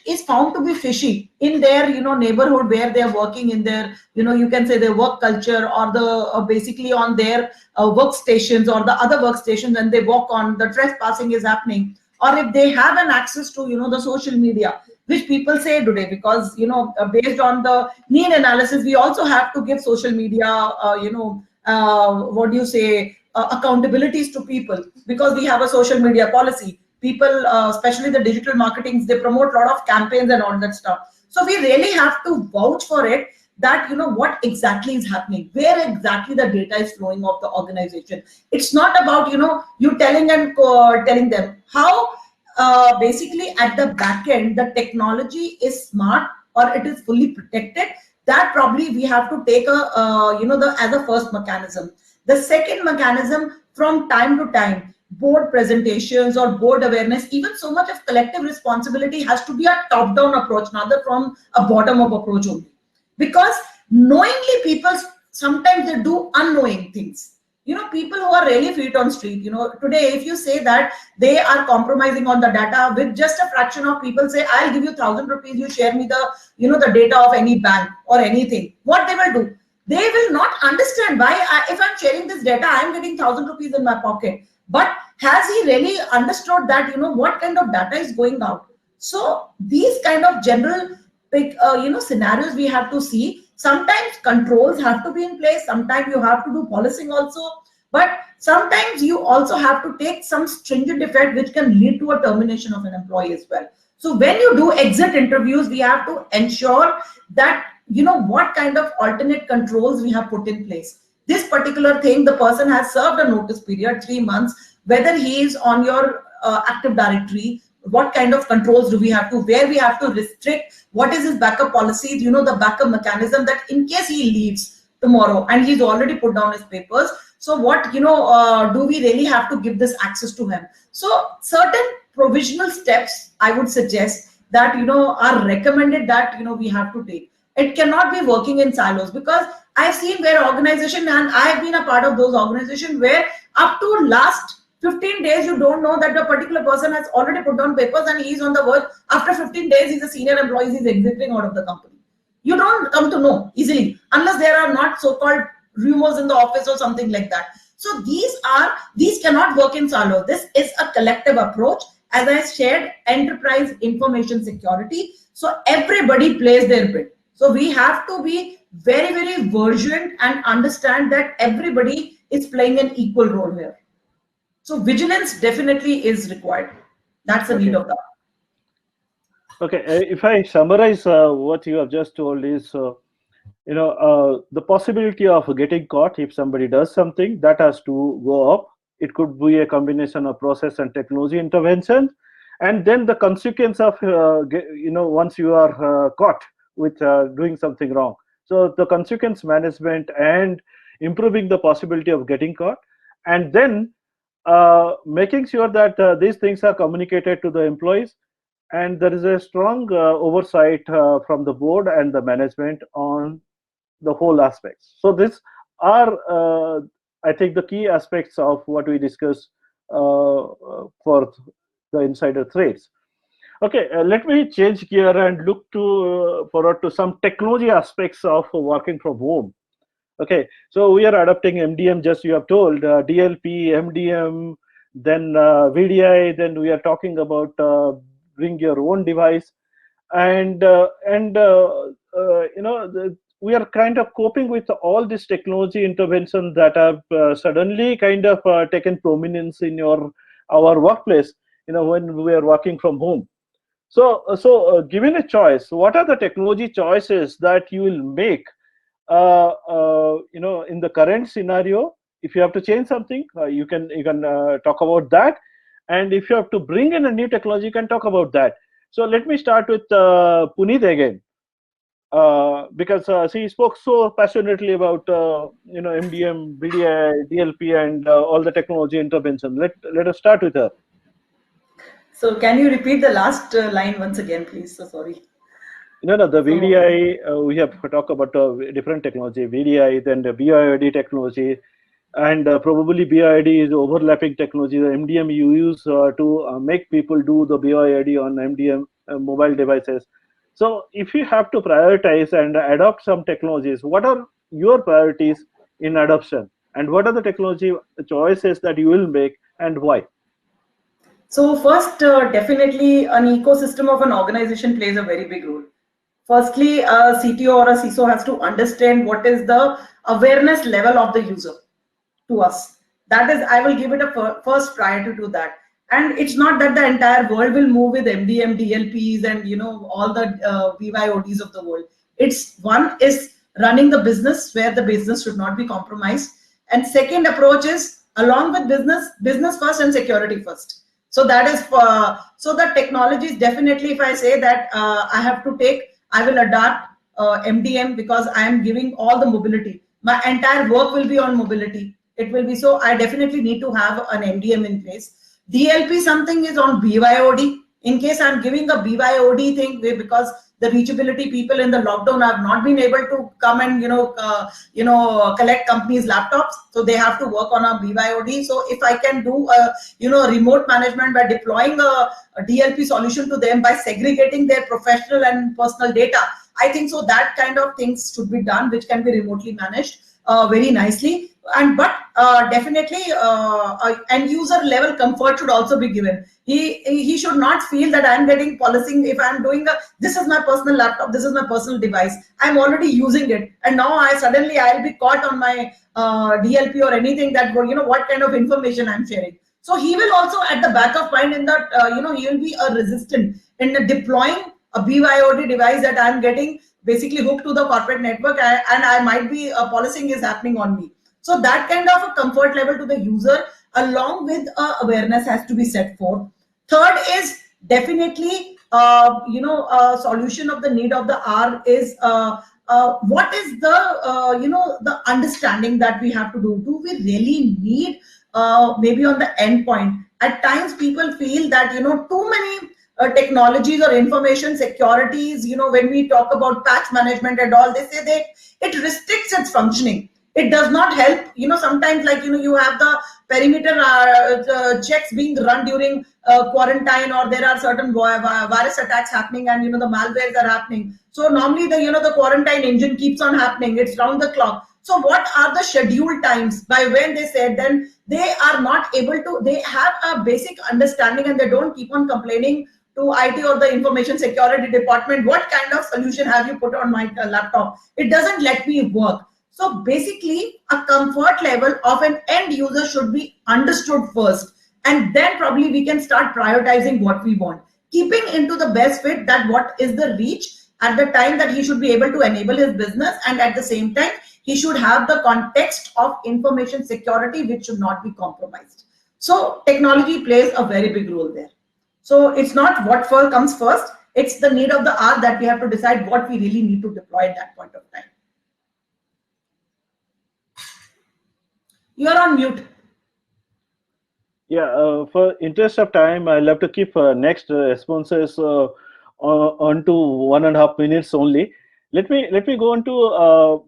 is found to be fishy in their, neighborhood where they are working, in their, you can say their work culture, or the basically on their workstations or the other workstations, and they walk on, the trespassing is happening, or if they have an access to, the social media, which people say today, because, based on the need analysis, we also have to give social media, accountabilities to people, because we have a social media policy. People, especially the digital marketings, they promote a lot of campaigns and all that stuff. So we really have to vouch for it, that, what exactly is happening, where exactly the data is flowing of the organization. It's not about, you telling and telling them how, basically at the back end, the technology is smart or it is fully protected. That probably we have to take as a first mechanism. The second mechanism, from time to time, board presentations or board awareness, even so much of collective responsibility has to be a top-down approach, not from a bottom-up approach only. Because knowingly people, sometimes they do unknowing things. People who are really feet on street, today, if you say that they are compromising on the data, with just a fraction of people say, I'll give you 1,000 rupees, you share me the, the data of any bank or anything, what they will do? They will not understand why, if I'm sharing this data, I'm getting 1,000 rupees in my pocket. But has he really understood that, what kind of data is going out? So these kind of general, scenarios we have to see. Sometimes controls have to be in place. Sometimes you have to do policing also. But sometimes you also have to take some stringent effect, which can lead to a termination of an employee as well. So when you do exit interviews, we have to ensure that, what kind of alternate controls we have put in place. This particular thing, the person has served a notice period, 3 months, whether he is on your Active Directory, what kind of controls do we have to, where we have to restrict, what is his backup policies, the backup mechanism, that in case he leaves tomorrow and he's already put down his papers, so what, do we really have to give this access to him? So certain provisional steps, I would suggest that, are recommended that, we have to take. It cannot be working in silos, because I've seen where organization, and I've been a part of those organizations, where up to last 15 days, you don't know that the particular person has already put down papers and he's on the verge. After 15 days, he's a senior employee, he's exiting out of the company. You don't come to know easily, unless there are not so-called rumors in the office or something like that. So these cannot work in silos. This is a collective approach. As I shared, enterprise information security. So everybody plays their bit. So we have to be very, very vigilant and understand that everybody is playing an equal role here. So vigilance definitely is required. That's the need of that. Okay, if I summarize what you have just told is, the possibility of getting caught if somebody does something, that has to go up. It could be a combination of process and technology intervention, and then the consequence of once you are caught with doing something wrong. So the consequence management and improving the possibility of getting caught, and then making sure that these things are communicated to the employees, and there is a strong oversight from the board and the management on the whole aspects. So these are, I think, the key aspects of what we discussed for the insider threats. Okay, let me change gear and look forward to some technology aspects of working from home. Okay, so we are adopting MDM, just you have told, DLP, MDM, then VDI, then we are talking about bring your own device, and we are kind of coping with all this technology intervention that have suddenly kind of taken prominence in our workplace, when we are working from home. So given a choice, what are the technology choices that you will make in the current scenario, if you have to change something, you can talk about that. And if you have to bring in a new technology, you can talk about that. So let me start with Puneet again, because he spoke so passionately about MDM, BDI, DLP, and all the technology intervention. Let us start with her. So can you repeat the last line once again, please? So sorry. No, the VDI, we have talked about different technology, VDI, then the BIOD technology, and probably BIOD is overlapping technology. The MDM you use to make people do the BIOD on MDM mobile devices. So if you have to prioritize and adopt some technologies, what are your priorities in adoption? And what are the technology choices that you will make and why? So first, definitely an ecosystem of an organization plays a very big role. Firstly, a CTO or a CISO has to understand what is the awareness level of the user to us. That is, I will give it a first priority to that. And it's not that the entire world will move with MDM, DLPs, and all the BYODs of the world. It's one is running the business where the business should not be compromised, and second approach is along with business first and security first. So that is so the technologies definitely. If I say that I will adapt MDM because I am giving all the mobility. My entire work will be on mobility. It will be so. I definitely need to have an MDM in place. DLP something is on BYOD. In case I'm giving a BYOD thing because the reachability people in the lockdown have not been able to come and collect companies' laptops, so they have to work on a BYOD. So if I can do a remote management by deploying a DLP solution to them by segregating their professional and personal data, I think so that kind of things should be done, which can be remotely managed very nicely. But definitely end user level comfort should also be given. He should not feel that I'm getting policing if I'm doing this is my personal laptop, this is my personal device, I'm already using it, and now I'll be caught on my DLP or anything that what kind of information I'm sharing. So he will also at the back of mind in that he will be a resistant in deploying a BYOD device that I'm getting basically hooked to the corporate network, and I might be policing is happening on me. So that kind of a comfort level to the user along with awareness has to be set forth. Third is definitely a solution of the need of the hour is what is the the understanding that we have to do. Do we really need maybe on the end point? At times people feel that too many technologies or information securities, when we talk about patch management and all, they say that it restricts its functioning. It does not help. Sometimes like you have the perimeter checks being run during quarantine, or there are certain virus attacks happening, and the malwares are happening. So normally the quarantine engine keeps on happening. It's round the clock. So what are the scheduled times by when they said, then they are not able to, they have a basic understanding and they don't keep on complaining to IT or the information security department, what kind of solution have you put on my laptop? It doesn't let me work. So basically a comfort level of an end user should be understood first, and then probably we can start prioritizing what we want, keeping into the best fit that what is the reach at the time that he should be able to enable his business, and at the same time he should have the context of information security which should not be compromised. So technology plays a very big role there. So it's not what comes first, it's the need of the hour that we have to decide what we really need to deploy at that point of time. You're on mute. Yeah, for interest of time, I'll have to keep next responses on to 1.5 minutes only. Let me go on to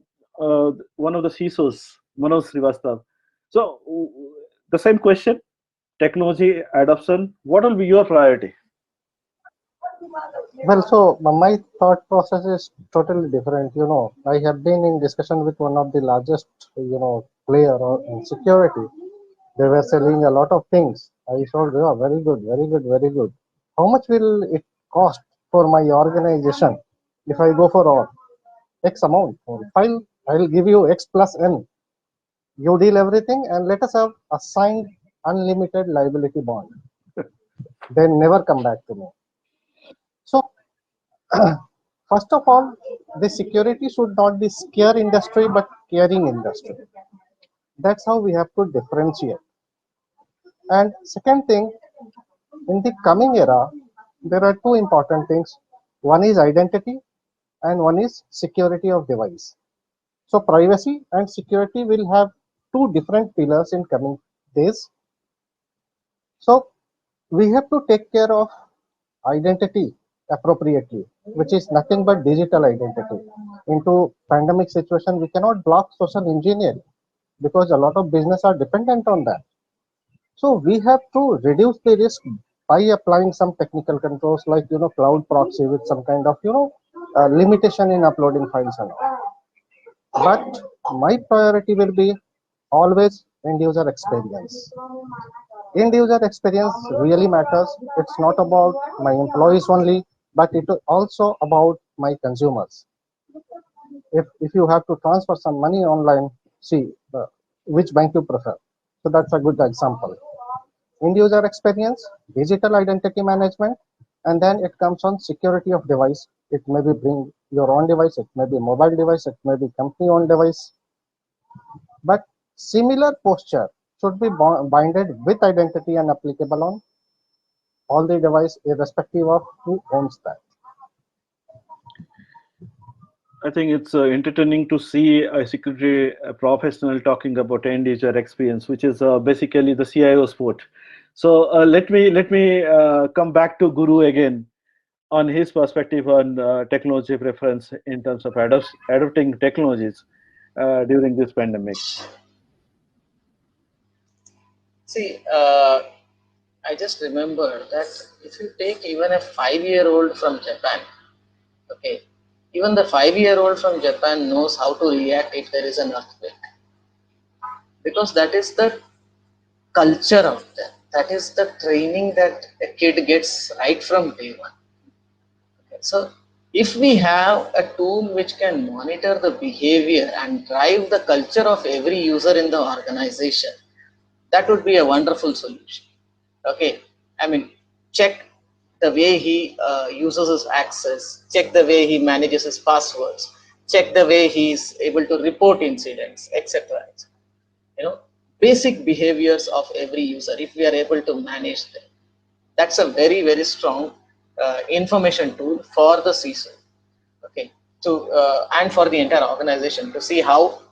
one of the CISOs, Manoj Srivastav. So the same question, technology adoption, what will be your priority? Well, so my thought process is totally different. I have been in discussion with one of the largest, player in security. They were selling a lot of things. I told, yeah, very good, very good, very good. How much will it cost for my organization if I go for all X amount? I'll give you X plus N. You deal everything and let us have a signed unlimited liability bond. They never come back to me. So first of all, the security should not be scare industry but caring industry. That's how we have to differentiate. And second thing, in the coming era, there are two important things. One is identity and one is security of device. So privacy and security will have two different pillars in coming days. So we have to take care of identity appropriately, which is nothing but digital identity. Into pandemic situation, we cannot block social engineering because a lot of business are dependent on that. So we have to reduce the risk by applying some technical controls like cloud proxy with some kind of limitation in uploading files and all. But my priority will be always end user experience. End user experience really matters. It's not about my employees only, but it is also about my consumers. If you have to transfer some money online, see which bank you prefer. So that's a good example. End user experience, digital identity management, and then it comes on security of device. It may be bring your own device, it may be mobile device, it may be company owned device, but similar posture should be binded with identity and applicable on all the device irrespective of who owns that. I think it's entertaining to see a security professional talking about end user experience, which is basically the CIO sport. So let me come back to Guru again on his perspective on technology preference in terms of adopting technologies during this pandemic. See, I just remember that if you take even a 5-year-old from Japan, okay, even the 5-year-old from Japan knows how to react if there is an earthquake, because that is the culture out there. That is the training that a kid gets right from day one. Okay, so if we have a tool which can monitor the behavior and drive the culture of every user in the organization, that would be a wonderful solution. Okay, I mean, check the way he uses his access, check the way he manages his passwords, check the way he is able to report incidents, etc. Basic behaviors of every user, if we are able to manage them, that's a very, very strong information tool for the CISO, okay, and for the entire organization to see how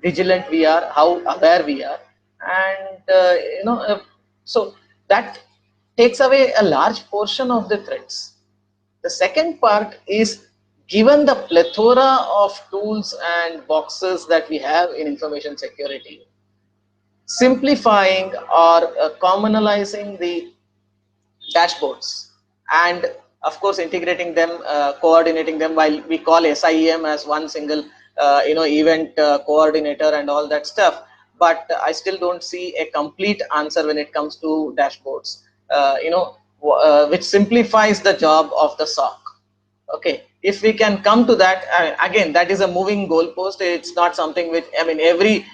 vigilant we are, how aware we are, and so that takes away a large portion of the threats. The second part is, given the plethora of tools and boxes that we have in information security, simplifying or commonalizing the dashboards, and of course integrating them, coordinating them, while we call SIEM as one single event coordinator and all that stuff, but I still don't see a complete answer when it comes to dashboards, which simplifies the job of the SOC. Okay, if we can come to that, again, that is a moving goalpost. It's not something which, I mean, every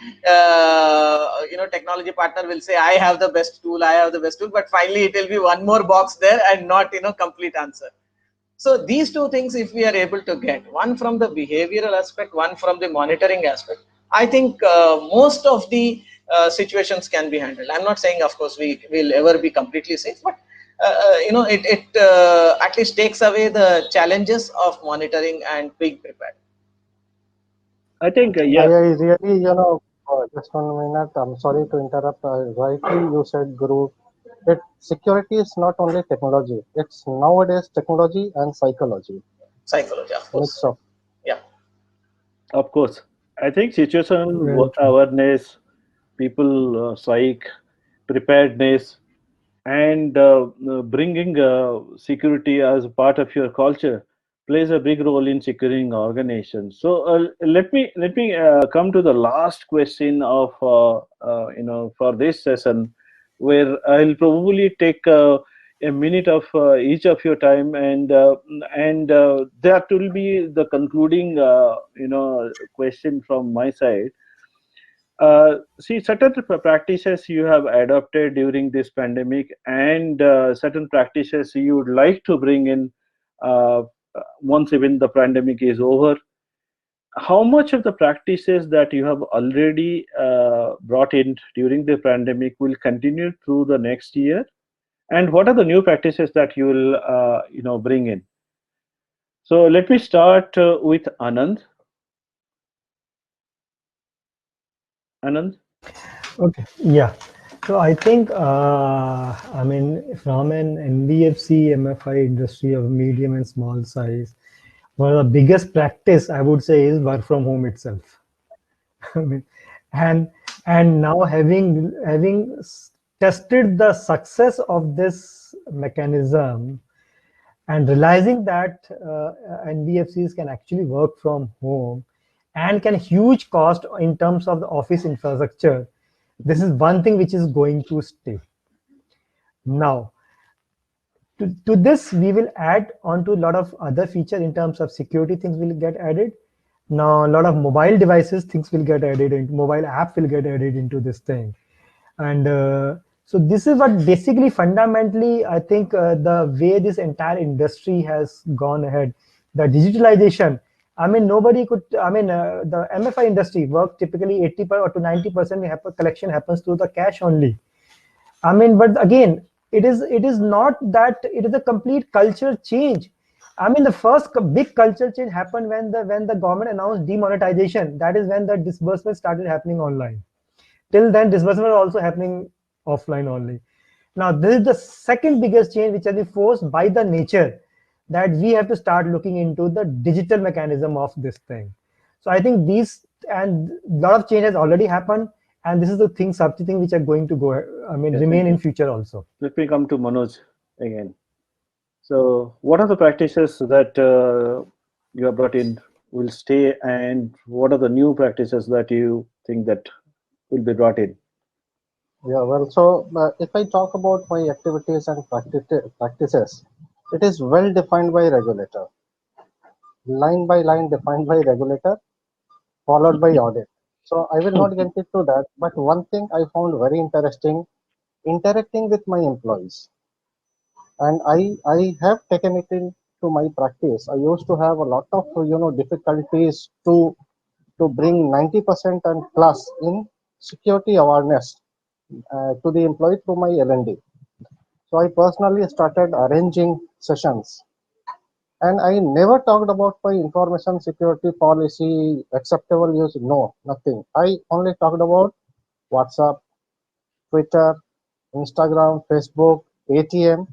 technology partner will say I have the best tool, I have the best tool, but finally it will be one more box there and not complete answer. So these two things, if we are able to get, one from the behavioral aspect, one from the monitoring aspect, I think most of the situations can be handled. I'm not saying, of course, we will ever be completely safe, but it at least takes away the challenges of monitoring and being prepared. I think I yeah. really, just 1 minute. I'm sorry to interrupt. Rightly, you said, Guru, that security is not only technology. It's nowadays technology and psychology. Psychology, of course. Mix of. Yeah. Of course, I think situational Very true. awareness, people psych, preparedness, and bringing security as a part of your culture plays a big role in securing organizations. So let me come to the last question of for this session, where I'll probably take a minute of each of your time, and that will be the concluding question from my side. See, certain practices you have adopted during this pandemic, and certain practices you would like to bring in uh, once even the pandemic is over. how much of the practices that you have already brought in during the pandemic will continue through the next year, and what are the new practices that you will bring in? So let me start with Anand. Anand. Okay, yeah. So I think, I mean, from an NBFC, MFI industry of medium and small size, one of the biggest practice I would say is work from home itself. I mean, and now having tested the success of this mechanism and realizing that NBFCs can actually work from home and can huge cost in terms of the office infrastructure. This is one thing which is going to stay. Now, to this, we will add on to a lot of other features in terms of security things will get added. Now, a lot of mobile devices things will get added, and mobile app will get added into this thing. And so this is what basically fundamentally, I think the way this entire industry has gone ahead, the digitalization. I mean, nobody could, I mean, the MFI industry work typically 80% or to 90% collection happens through the cash only. I mean, but again, it is not that it is a complete culture change. I mean, the first big culture change happened when the government announced demonetization. That is when the disbursement started happening online. Till then, disbursement was also happening offline only. Now, this is the second biggest change which has been forced by the nature that we have to start looking into the digital mechanism of this thing. So I think these and a lot of change has already happened, and this is the thing, something which are going to go, I mean, Yes, remain in future also. let me come to Manoj again. So what are the practices that you have brought in will stay, and what are the new practices that you think that will be brought in? Yeah, well, so if I talk about my activities and practices, it is well defined by regulator, line by line defined by regulator, followed by audit. So I will not get into that, but one thing I found very interesting, interacting with my employees. And I have taken it into my practice. I used to have a lot of difficulties to bring 90% and plus in security awareness to the employee through my L&D. So I personally started arranging sessions, and I never talked about my information security policy, acceptable use, no, nothing. I only talked about WhatsApp, Twitter, Instagram, Facebook, ATM,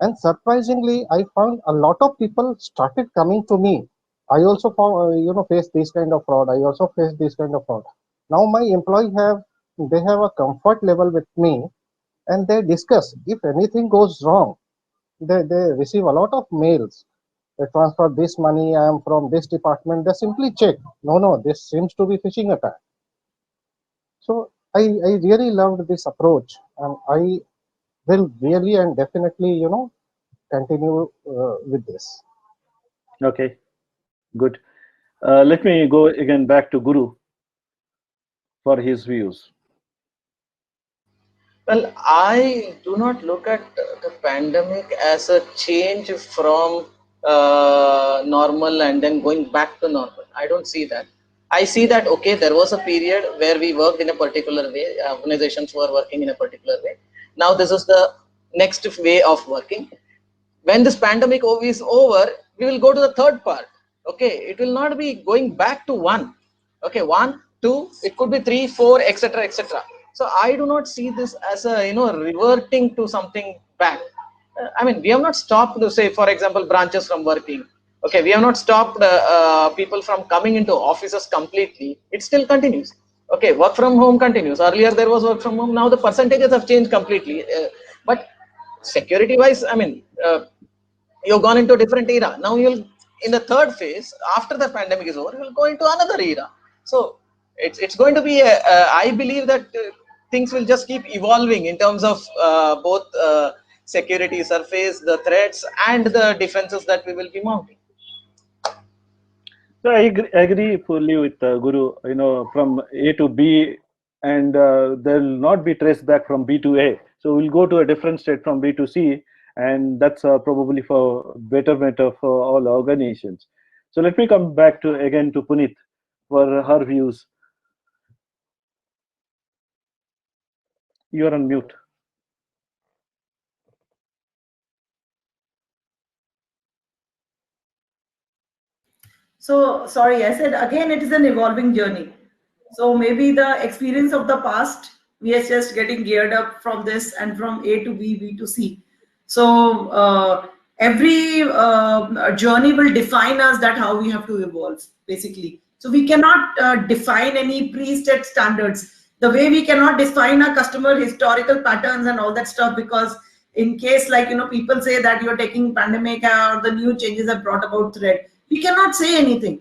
and surprisingly, I found a lot of people started coming to me. I also found, face this kind of fraud. I also face this kind of fraud. Now my employee they have a comfort level with me, and they discuss if anything goes wrong. They receive a lot of mails. They transfer this money. I am from this department. They simply check. No, this seems to be phishing attack. So I really loved this approach, and I will really and definitely, continue with this. Okay, good. Let me go again back to Guru for his views. Well, I do not look at the pandemic as a change from normal and then going back to normal. I don't see that. I see that, okay, there was a period where we worked in a particular way, organizations were working in a particular way. Now this is the next way of working. When this pandemic is over, we will go to the third part. Okay, it will not be going back to one. Okay, 1, 2, it could be 3, 4, etc., etc. So I do not see this as a reverting to something back. I mean, we have not stopped to say, for example, branches from working. Okay, we have not stopped people from coming into offices completely. It still continues. Okay, work from home continues. Earlier there was work from home. Now the percentages have changed completely. But security wise, I mean, you've gone into a different era. Now you'll, in the third phase, after the pandemic is over, you'll go into another era. So it's going to be I believe that things will just keep evolving in terms of both security surface, the threats, and the defenses that we will be mounting. So I agree fully with Guru. From A to B, and they'll not be traced back from B to A. So we'll go to a different state from B to C, and that's probably for betterment of all organizations. So let me come back to again to Puneet. for her views. You are on mute. So sorry, I said again, it is an evolving journey. So maybe the experience of the past, we are just getting geared up from this and from A to B, B to C. So every journey will define us that how we have to evolve, basically. So we cannot define any pre-set standards. The way we cannot define our customer historical patterns and all that stuff, because in case like, people say that you're taking pandemic or the new changes have brought about threat, we cannot say anything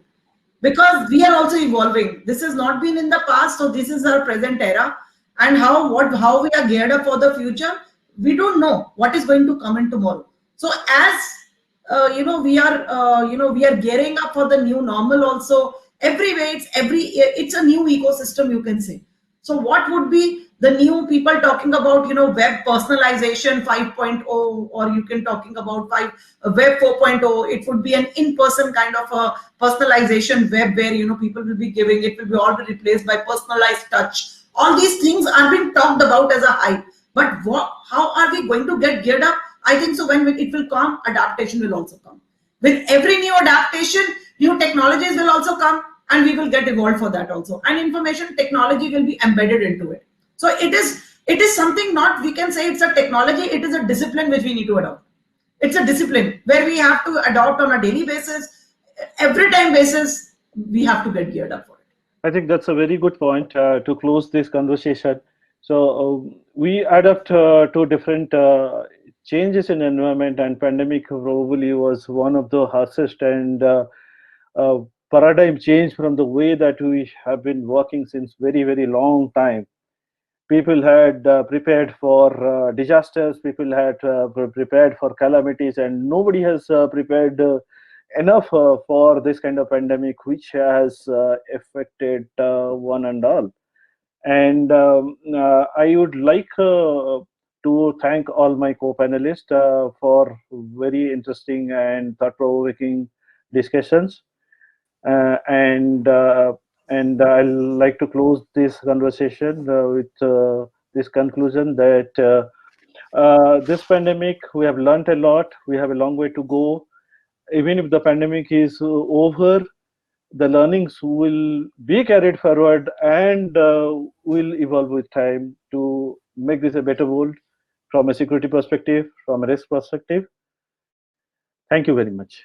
because we are also evolving. This has not been in the past, so this is our present era. And how we are geared up for the future, we don't know what is going to come in tomorrow. So as we are gearing up for the new normal also. Every way it's a new ecosystem, you can say. So what would be the new people talking about, web personalization 5.0, or you can talking about web 4.0. It would be an in-person kind of a personalization web where, people will be giving, it will be all be replaced by personalized touch. All these things are being talked about as a hype. But how are we going to get geared up? I think so when it will come, adaptation will also come. With every new adaptation, new technologies will also come, and we will get evolved for that also. And information technology will be embedded into it. So it is something, not we can say it's a technology, it is a discipline which we need to adopt. It's a discipline where we have to adopt on a daily basis, every time basis, we have to get geared up for it. I think that's a very good point to close this conversation. So we adapt to different changes in environment, and pandemic probably was one of the harshest and paradigm change from the way that we have been working since very, very long time. People had prepared for disasters, people had prepared for calamities, and nobody has prepared enough for this kind of pandemic, which has affected one and all. And I would like to thank all my co-panelists for very interesting and thought-provoking discussions. And I'll like to close this conversation with this conclusion that this pandemic, we have learned a lot. We have a long way to go. Even if the pandemic is over, the learnings will be carried forward and will evolve with time to make this a better world from a security perspective, from a risk perspective. Thank you very much.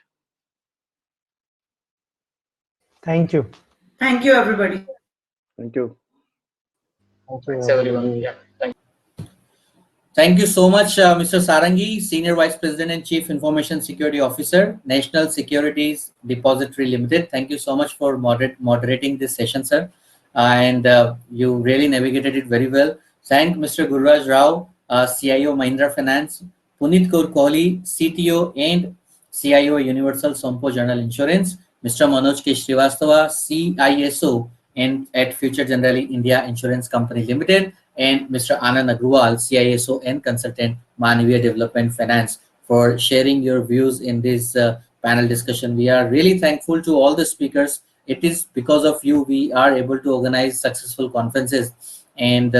Thank you. Thank you, everybody. Thank you. Thanks everyone. Yeah. Thank you so much, Mr. Sarangi, Senior Vice President and Chief Information Security Officer, National Securities Depository Limited. Thank you so much for moderating this session, sir. And you really navigated it very well. Thank Mr. Gururaj Rao, CIO Mahindra Finance, Puneet Kaur Kohli, CTO and CIO Universal Sompo General Insurance, Mr. Manoj K. Srivastava, CISO and at Future Generali India Insurance Company Limited, and Mr. Anand Agrawal, CISO and Consultant, Manaviya Development Finance, for sharing your views in this panel discussion. We are really thankful to all the speakers. It is because of you we are able to organize successful conferences. And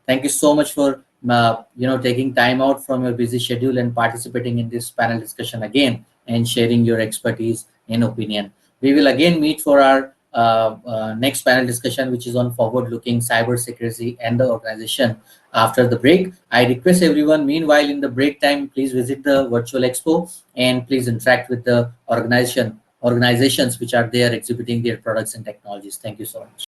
thank you so much for taking time out from your busy schedule and participating in this panel discussion again and sharing your expertise and opinion. We will again meet for our next panel discussion, which is on forward-looking cybersecurity and the organization after the break. I request everyone, meanwhile, in the break time, please visit the virtual expo and please interact with the organizations which are there exhibiting their products and technologies. Thank you so much.